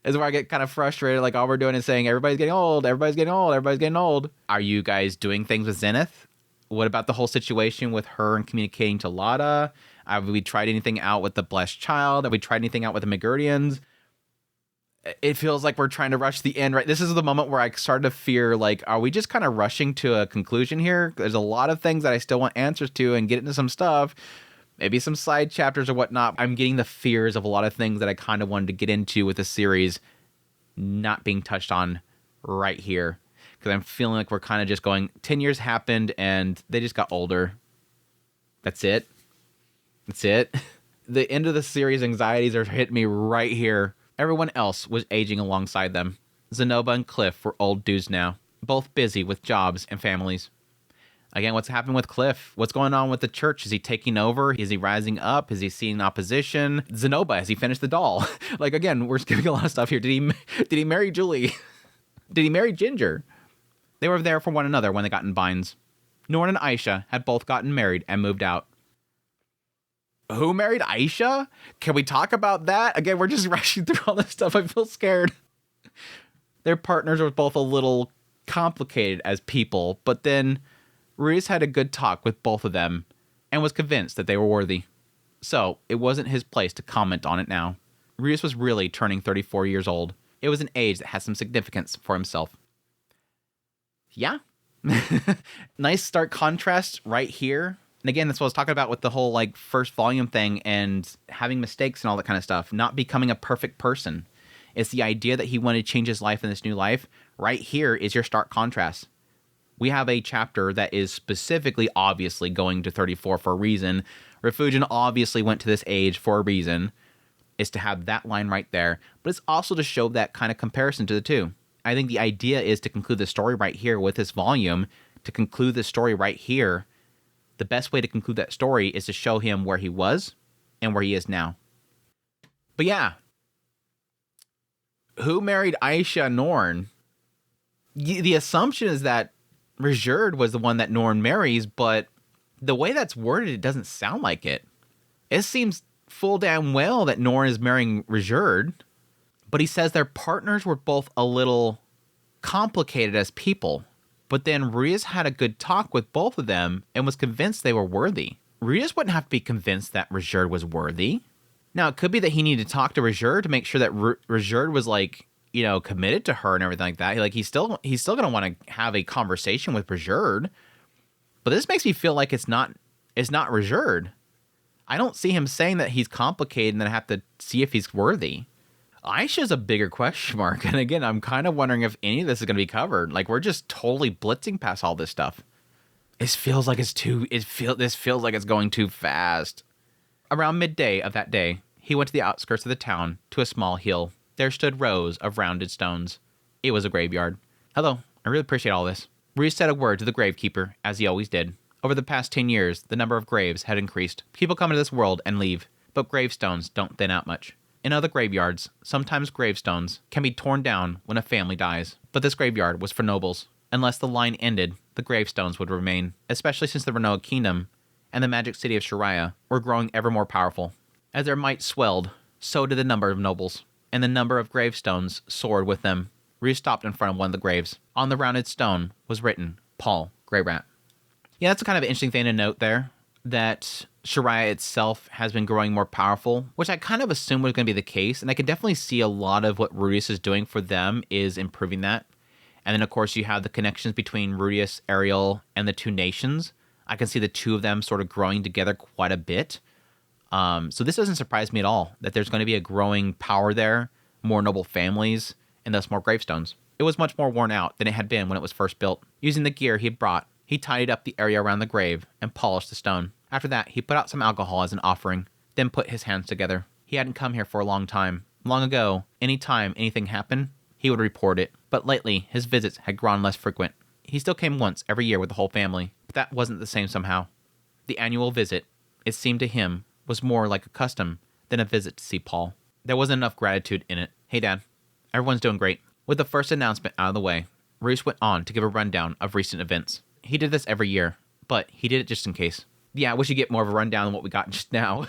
A: This is where I get kind of frustrated, like all we're doing is saying, everybody's getting old, everybody's getting old, everybody's getting old. Are you guys doing things with Zenith? What about the whole situation with her and communicating to Lada? Have we tried anything out with the Blessed Child? Have we tried anything out with the Megurians? It feels like we're trying to rush the end, right? This is the moment where I started to fear, like, are we just kind of rushing to a conclusion here? There's a lot of things that I still want answers to and get into some stuff. Maybe some side chapters or whatnot. I'm getting the fears of a lot of things that I kind of wanted to get into with the series not being touched on right here. Because I'm feeling like we're kind of just going, 10 years happened and they just got older. That's it. That's it. The end of the series anxieties are hitting me right here. Everyone else was aging alongside them. Zenoba and Cliff were old dudes now, both busy with jobs and families. Again, what's happening with Cliff? What's going on with the church? Is he taking over? Is he rising up? Is he seeing opposition? Zenoba, has he finished the doll? Like, again, we're skipping a lot of stuff here. Did he marry Julie? Did he marry Ginger? They were there for one another when they got in binds. Norn and Aisha had both gotten married and moved out. Who married Aisha? Can we talk about that? Again, we're just rushing through all this stuff. I feel scared. Their partners were both a little complicated as people, but then Ruiz had a good talk with both of them and was convinced that they were worthy. So it wasn't his place to comment on it now. Ruiz was really turning 34 years old. It was an age that had some significance for himself. Yeah. Nice stark contrast right here. And again, that's what I was talking about with the whole like first volume thing and having mistakes and all that kind of stuff. Not becoming a perfect person. It's the idea that he wanted to change his life in this new life. Right here is your stark contrast. We have a chapter that is specifically, obviously, going to 34 for a reason. Refugien obviously went to this age for a reason. Is to have that line right there. But it's also to show that kind of comparison to the two. I think the idea is to conclude the story right here with this volume. To conclude the story right here, the best way to conclude that story is to show him where he was and where he is now. But yeah. Who married Aisha Norn? The assumption is that Regerd was the one that Norn marries, but the way that's worded, it doesn't sound like it. It seems full damn well that Norn is marrying Regerd, but he says their partners were both a little complicated as people. But then Ruiz had a good talk with both of them and was convinced they were worthy. Ruiz wouldn't have to be convinced that Regerd was worthy. Now, it could be that he needed to talk to Regerd to make sure that Regerd was like, you know, committed to her and everything like that. Like he's still going to want to have a conversation with Regerd. But this makes me feel like it's not Regerd. I don't see him saying that he's complicated and then I have to see if he's worthy. Aisha's a bigger question mark. And again, I'm kind of wondering if any of this is going to be covered. Like we're just totally blitzing past all this stuff. This feels like it's going too fast. Around midday of that day, he went to the outskirts of the town to a small hill. There stood rows of rounded stones. It was a graveyard. Hello, I really appreciate all this. Ruiz said a word to the gravekeeper, as he always did. Over the past 10 years, the number of graves had increased. People come into this world and leave, but gravestones don't thin out much. In other graveyards, sometimes gravestones can be torn down when a family dies, but this graveyard was for nobles. Unless the line ended, the gravestones would remain, especially since the Renoa Kingdom and the magic city of Shiraya were growing ever more powerful. As their might swelled, so did the number of nobles, and the number of gravestones soared with them. Ruiz stopped in front of one of the graves. On the rounded stone was written, Paul, Grey Rat. Yeah, that's a kind of interesting thing to note there, that Shiraya itself has been growing more powerful, which I kind of assumed was going to be the case, and I can definitely see a lot of what Rudius is doing for them is improving that. And then, of course, you have the connections between Rudius, Ariel, and the two nations. I can see the two of them sort of growing together quite a bit. So this doesn't surprise me at all, that there's going to be a growing power there, more noble families, and thus more gravestones. It was much more worn out than it had been when it was first built. Using the gear he had brought, he tidied up the area around the grave and polished the stone. After that, he put out some alcohol as an offering, then put his hands together. He hadn't come here for a long time. Long ago, any time anything happened, he would report it. But lately, his visits had grown less frequent. He still came once every year with the whole family, but that wasn't the same somehow. The annual visit, it seemed to him, was more like a custom than a visit to see Paul. There wasn't enough gratitude in it. Hey, Dad. Everyone's doing great. With the first announcement out of the way, Reese went on to give a rundown of recent events. He did this every year, but he did it just in case. Yeah, I wish you'd get more of a rundown than what we got just now.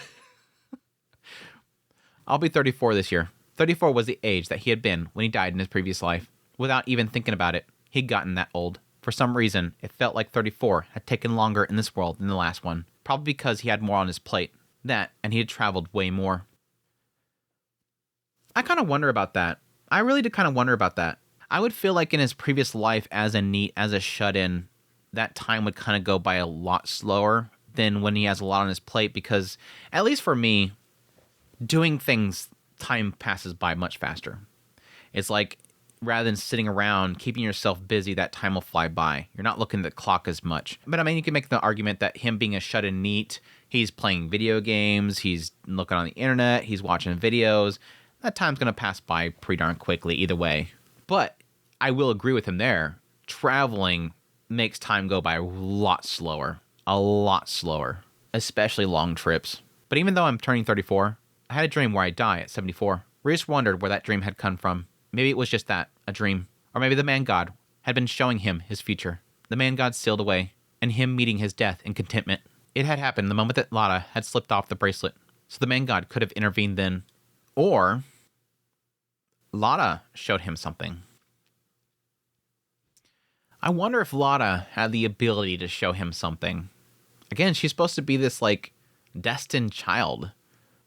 A: I'll be 34 this year. 34 was the age that he had been when he died in his previous life. Without even thinking about it, he'd gotten that old. For some reason, it felt like 34 had taken longer in this world than the last one. Probably because he had more on his plate. That, and he had traveled way more. I kind of wonder about that. I really did kind of wonder about that. I would feel like in his previous life as a NEET, as a shut-in, that time would kind of go by a lot slower than when he has a lot on his plate because, at least for me, doing things, time passes by much faster. It's like, rather than sitting around, keeping yourself busy, that time will fly by. You're not looking at the clock as much. But I mean, you can make the argument that him being a shut-in NEET, he's playing video games, he's looking on the internet, he's watching videos. That time's going to pass by pretty darn quickly either way. But I will agree with him there. Traveling makes time go by a lot slower. A lot slower. Especially long trips. But even though I'm turning 34, I had a dream where I die at 74. Reese wondered where that dream had come from. Maybe it was just that, a dream. Or maybe the man god had been showing him his future. The man god sealed away, and him meeting his death in contentment. It had happened the moment that Lada had slipped off the bracelet, so the man god could have intervened then. Or Lada showed him something. I wonder if Lada had the ability to show him something. Again, she's supposed to be this, like, destined child.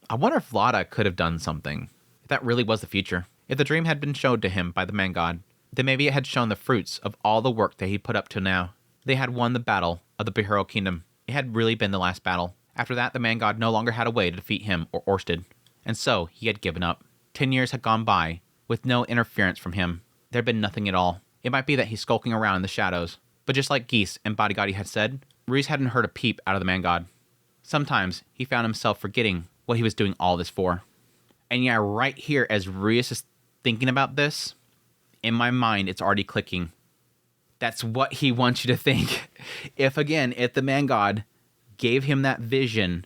A: I wonder if Lada could have done something. If that really was the future. If the dream had been shown to him by the man god, then maybe it had shown the fruits of all the work that he put up to now. They had won the battle of the Behero Kingdom. It had really been the last battle. After that, the man god no longer had a way to defeat him or Orsted. And so, he had given up. 10 years had gone by, with no interference from him. There had been nothing at all. It might be that he's skulking around in the shadows. But just like Geese and Bodyguardy had said, Reese hadn't heard a peep out of the man god. Sometimes, he found himself forgetting what he was doing all this for. And yeah, right here, as Reese is thinking about this, in my mind, it's already clicking. That's what he wants you to think. If the man god gave him that vision,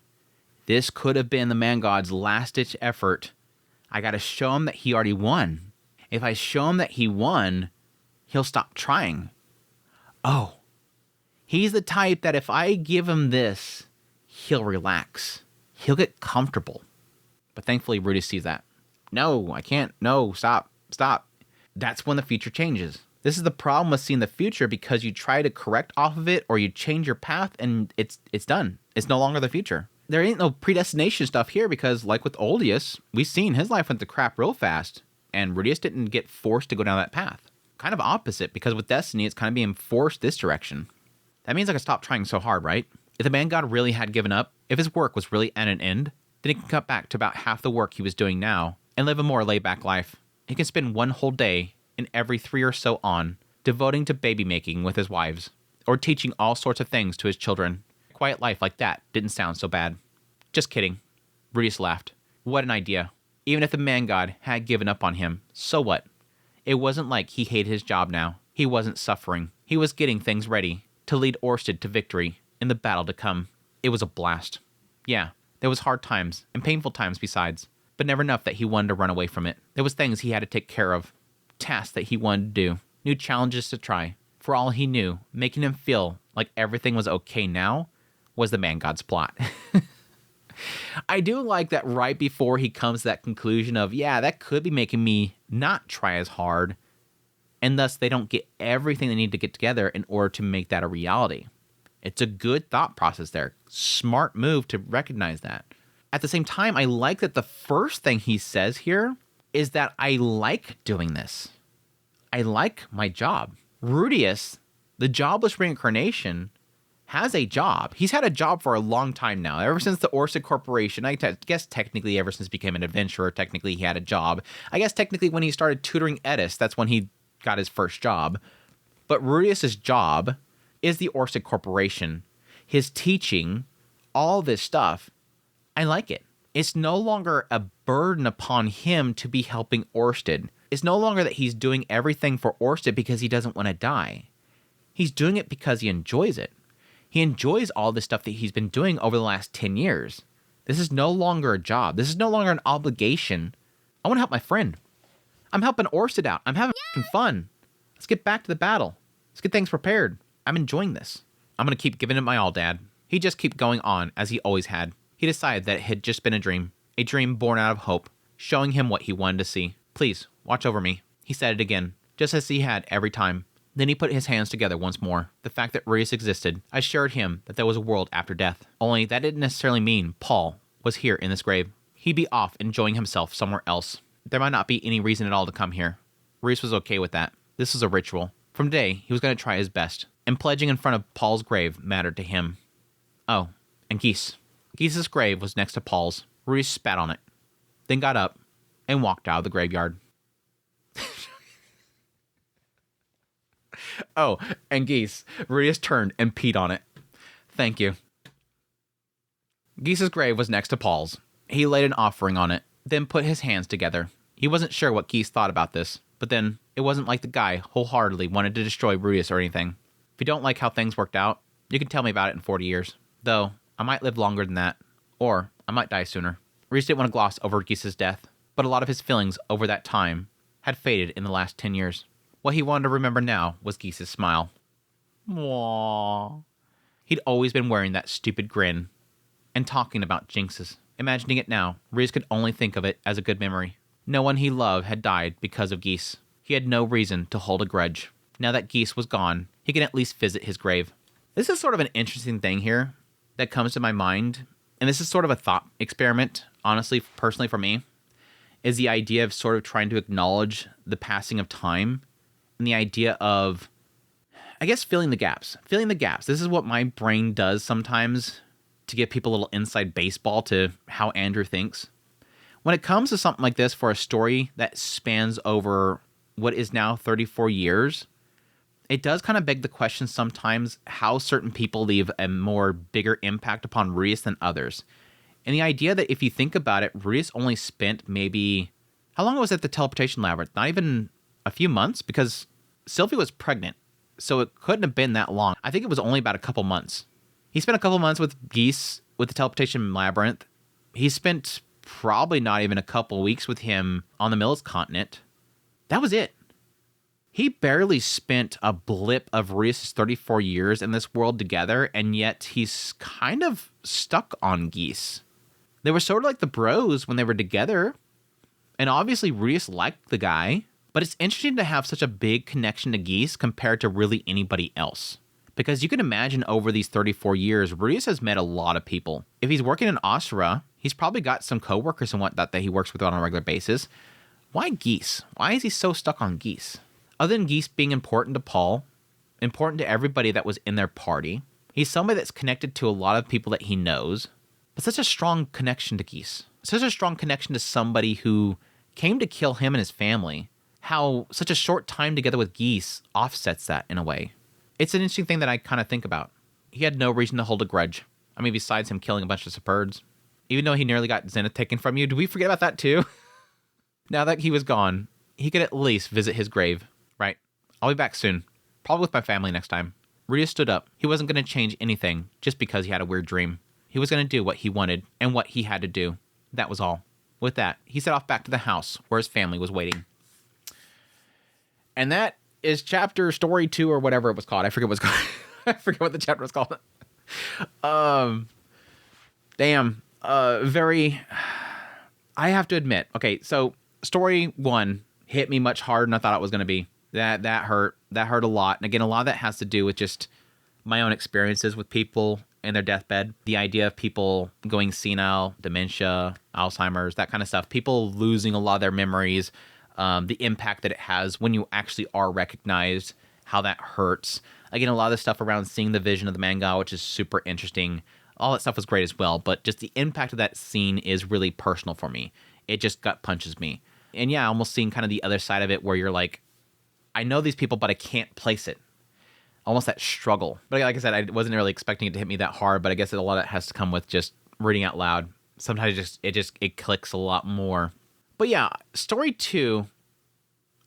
A: this could have been the man god's last-ditch effort. I gotta show him that he already won. If I show him that he won, he'll stop trying. Oh, he's the type that if I give him this, he'll relax. He'll get comfortable. But thankfully, Rudy sees that. No, I can't. No, stop. That's when the future changes. This is the problem with seeing the future, because you try to correct off of it or you change your path and it's done. It's no longer the future. There ain't no predestination stuff here because, like with Oldius, we've seen his life went to crap real fast and Rudius didn't get forced to go down that path. Kind of opposite, because with Destiny, it's kind of being forced this direction. That means I can stop trying so hard, right? If the man god really had given up, if his work was really at an end, then he can cut back to about half the work he was doing now and live a more laid-back life. He can spend one whole day in every 3 or so on devoting to baby making with his wives, or teaching all sorts of things to his children. A quiet life like that didn't sound so bad. Just kidding. Rudius laughed. What an idea. Even if the man god had given up on him, so what? It wasn't like he hated his job now. He wasn't suffering. He was getting things ready to lead Orsted to victory in the battle to come. It was a blast. Yeah, there was hard times and painful times besides, but never enough that he wanted to run away from it. There was things he had to take care of, tasks that he wanted to do, new challenges to try. For all he knew, making him feel like everything was okay now was the man god's plot. I do like that right before he comes to that conclusion of, yeah, that could be making me not try as hard, and thus they don't get everything they need to get together in order to make that a reality. It's a good thought process there. Smart move to recognize that. At the same time, I like that the first thing he says here is that I like doing this. I like my job. Rudius, the jobless reincarnation, has a job. He's had a job for a long time now. Ever since the Orsted Corporation, I guess technically ever since he became an adventurer, technically he had a job. I guess technically when he started tutoring Edis, that's when he got his first job. But Rudius's job is the Orsted Corporation. His teaching, all this stuff, I like it. It's no longer a burden upon him to be helping Orsted. It's no longer that he's doing everything for Orsted because he doesn't want to die. He's doing it because he enjoys it. He enjoys all this stuff that he's been doing over the last 10 years. This is no longer a job. This is no longer an obligation. I want to help my friend. I'm helping Orsted out. I'm having fun. Let's get back to the battle. Let's get things prepared. I'm enjoying this. I'm going to keep giving it my all, Dad. He just kept going on as he always had. He decided that it had just been a dream born out of hope, showing him what he wanted to see. Please, watch over me. He said it again, just as he had every time. Then he put his hands together once more. The fact that Rudius existed assured him that there was a world after death. Only that didn't necessarily mean Paul was here in this grave. He'd be off enjoying himself somewhere else. There might not be any reason at all to come here. Rudius was okay with that. This was a ritual. From today, he was going to try his best, and pledging in front of Paul's grave mattered to him. Oh, and Geese. Geese's grave was next to Paul's. Rudius spat on it, then got up and walked out of the graveyard. Oh, and Geese. Rudius turned and peed on it. Thank you. Geese's grave was next to Paul's. He laid an offering on it, then put his hands together. He wasn't sure what Geese thought about this, but then it wasn't like the guy wholeheartedly wanted to destroy Rudius or anything. If you don't like how things worked out, you can tell me about it in 40 years. Though, I might live longer than that. Or, I might die sooner. Rhys didn't want to gloss over Geese's death, but a lot of his feelings over that time had faded in the last 10 years. What he wanted to remember now was Geese's smile. Aww. He'd always been wearing that stupid grin and talking about jinxes. Imagining it now, Rhys could only think of it as a good memory. No one he loved had died because of Geese. He had no reason to hold a grudge. Now that Geese was gone, he could at least visit his grave. This is sort of an interesting thing here that comes to my mind, and this is sort of a thought experiment, honestly, personally for me, is the idea of sort of trying to acknowledge the passing of time and the idea of, I guess, filling the gaps. Filling the gaps. This is what my brain does sometimes to give people a little inside baseball to how Andrew thinks. When it comes to something like this for a story that spans over what is now 34 years, it does kind of beg the question sometimes how certain people leave a more bigger impact upon Rhys than others. And the idea that if you think about it, Rhys only spent maybe, how long was it at the teleportation labyrinth? Not even a few months, because Sylvie was pregnant, so it couldn't have been that long. I think it was only about a couple months. He spent a couple months with Geese with the teleportation labyrinth. He spent probably not even a couple weeks with him on the Mills continent. That was it. He barely spent a blip of Rhys' 34 years in this world together, and yet he's kind of stuck on Geese. They were sort of like the bros when they were together, and obviously Rhys liked the guy, but it's interesting to have such a big connection to Geese compared to really anybody else. Because you can imagine over these 34 years, Rhys has met a lot of people. If he's working in Asura, he's probably got some coworkers and whatnot that he works with on a regular basis. Why Geese? Why is he so stuck on Geese? Other than Geese being important to Paul, important to everybody that was in their party, he's somebody that's connected to a lot of people that he knows, but such a strong connection to Geese. Such a strong connection to somebody who came to kill him and his family. How such a short time together with Geese offsets that in a way. It's an interesting thing that I kind of think about. He had no reason to hold a grudge. I mean, besides him killing a bunch of Superds. Even though he nearly got Zenith taken from you, do we forget about that too? Now that he was gone, he could at least visit his grave, right? I'll be back soon. Probably with my family next time. Rhys stood up. He wasn't going to change anything just because he had a weird dream. He was going to do what he wanted and what he had to do. That was all. With that, he set off back to the house where his family was waiting. And that is chapter story 2 or whatever it was called. I forget what it's called. I forget what the chapter was called. Very, I have to admit. Okay, so story 1 hit me much harder than I thought it was going to be. That hurt. That hurt a lot. And again, a lot of that has to do with just my own experiences with people in their deathbed. The idea of people going senile, dementia, Alzheimer's, that kind of stuff. People losing a lot of their memories. The impact that it has when you actually are recognized, how that hurts. Again, a lot of the stuff around seeing the vision of the manga, which is super interesting. All that stuff was great as well, but just the impact of that scene is really personal for me. It just gut punches me. And yeah, almost seeing kind of the other side of it where you're like, I know these people, but I can't place it. Almost that struggle. But like I said, I wasn't really expecting it to hit me that hard, but I guess a lot of it has to come with just reading out loud. Sometimes it clicks a lot more. But yeah, story 2,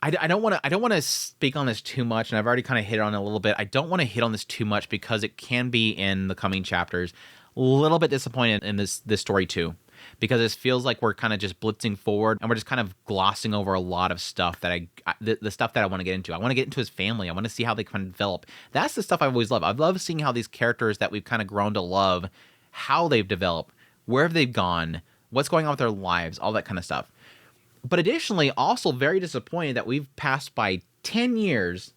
A: I don't want to speak on this too much, and I've already kind of hit on it a little bit. I don't want to hit on this too much because it can be in the coming chapters. A little bit disappointed in this story 2 because it feels like we're kind of just blitzing forward and we're just kind of glossing over a lot of stuff that the stuff that I want to get into. I want to get into his family. I want to see how they kind of develop. That's the stuff I've always loved. I've loved seeing how these characters that we've kind of grown to love, how they've developed, where have they gone, what's going on with their lives, all that kind of stuff. But additionally, also very disappointed that we've passed by 10 years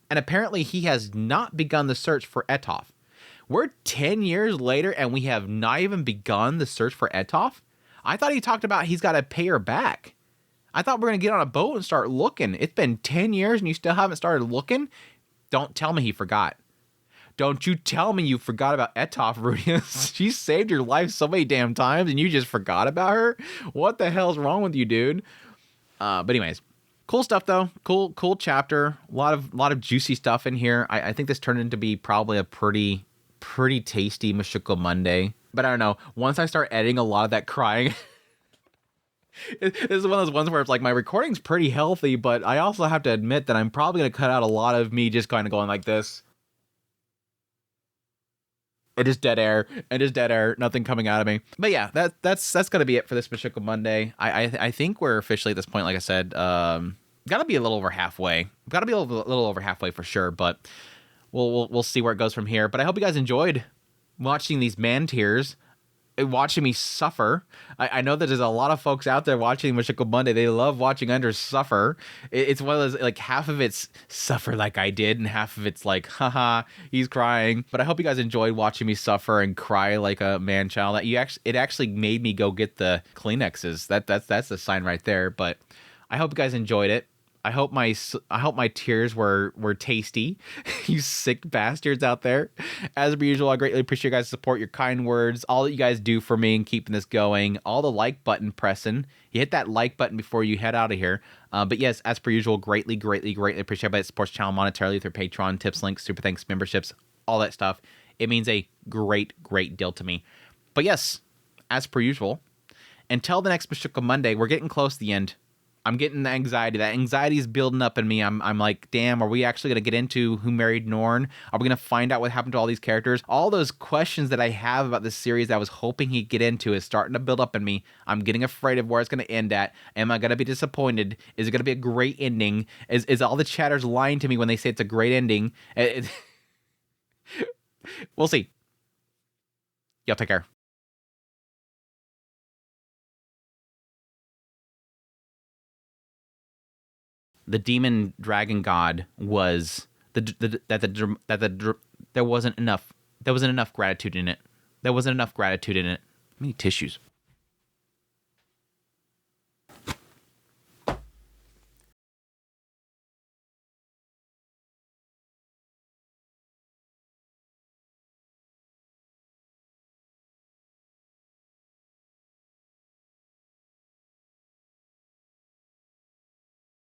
A: and apparently he has not begun the search for Etov. We're 10 years later and we have not even begun the search for Etov? I thought he talked about he's got to pay her back. I thought we're going to get on a boat and start looking. It's been 10 years and you still haven't started looking? Don't tell me he forgot. Don't you tell me you forgot about Etov, Rudius. She saved your life so many damn times and you just forgot about her? What the hell's wrong with you, dude? But anyways, cool stuff though. Cool chapter. A lot of juicy stuff in here. I think this turned into be probably a pretty tasty Mushoku Monday. But I don't know. Once I start editing a lot of that crying, this is one of those ones where it's like my recording's pretty healthy, but I also have to admit that I'm probably going to cut out a lot of me just kind of going like this. It is dead air. It is dead air. Nothing coming out of me. But yeah, that's gonna be it for this Mushoku Monday. I think we're officially at this point, like I said, gotta be a little over halfway. Gotta be a little over halfway for sure. But we'll see where it goes from here. But I hope you guys enjoyed watching these man tears, watching me suffer. I know that there's a lot of folks out there watching Mushoku Monday. They love watching Under suffer. It's one of those, like, half of it's suffer like I did, and half of it's like, haha, he's crying. But I hope you guys enjoyed watching me suffer and cry like a man child. It actually made me go get the Kleenexes. That's a sign right there. But I hope you guys enjoyed it. I hope my tears were tasty. You sick bastards out there. As per usual, I greatly appreciate you guys' support, your kind words, all that you guys do for me and keeping this going, all the like button pressing. You hit that like button before you head out of here. But yes, as per usual, greatly appreciate everybody that supports the channel monetarily through Patreon, tips, links, super thanks, memberships, all that stuff. It means a great deal to me. But yes, as per usual, until the next Mushoku Monday, we're getting close to the end. I'm getting the anxiety. That anxiety is building up in me. I'm like, damn, are we actually going to get into Who Married Norn? Are we going to find out what happened to all these characters? All those questions that I have about this series that I was hoping he'd get into is starting to build up in me. I'm getting afraid of where it's going to end at. Am I going to be disappointed? Is it going to be a great ending? Is all the chatters lying to me when they say it's a great ending? We'll see. Y'all take care. The demon dragon god was there wasn't enough gratitude in it. There wasn't enough gratitude in it. How many tissues?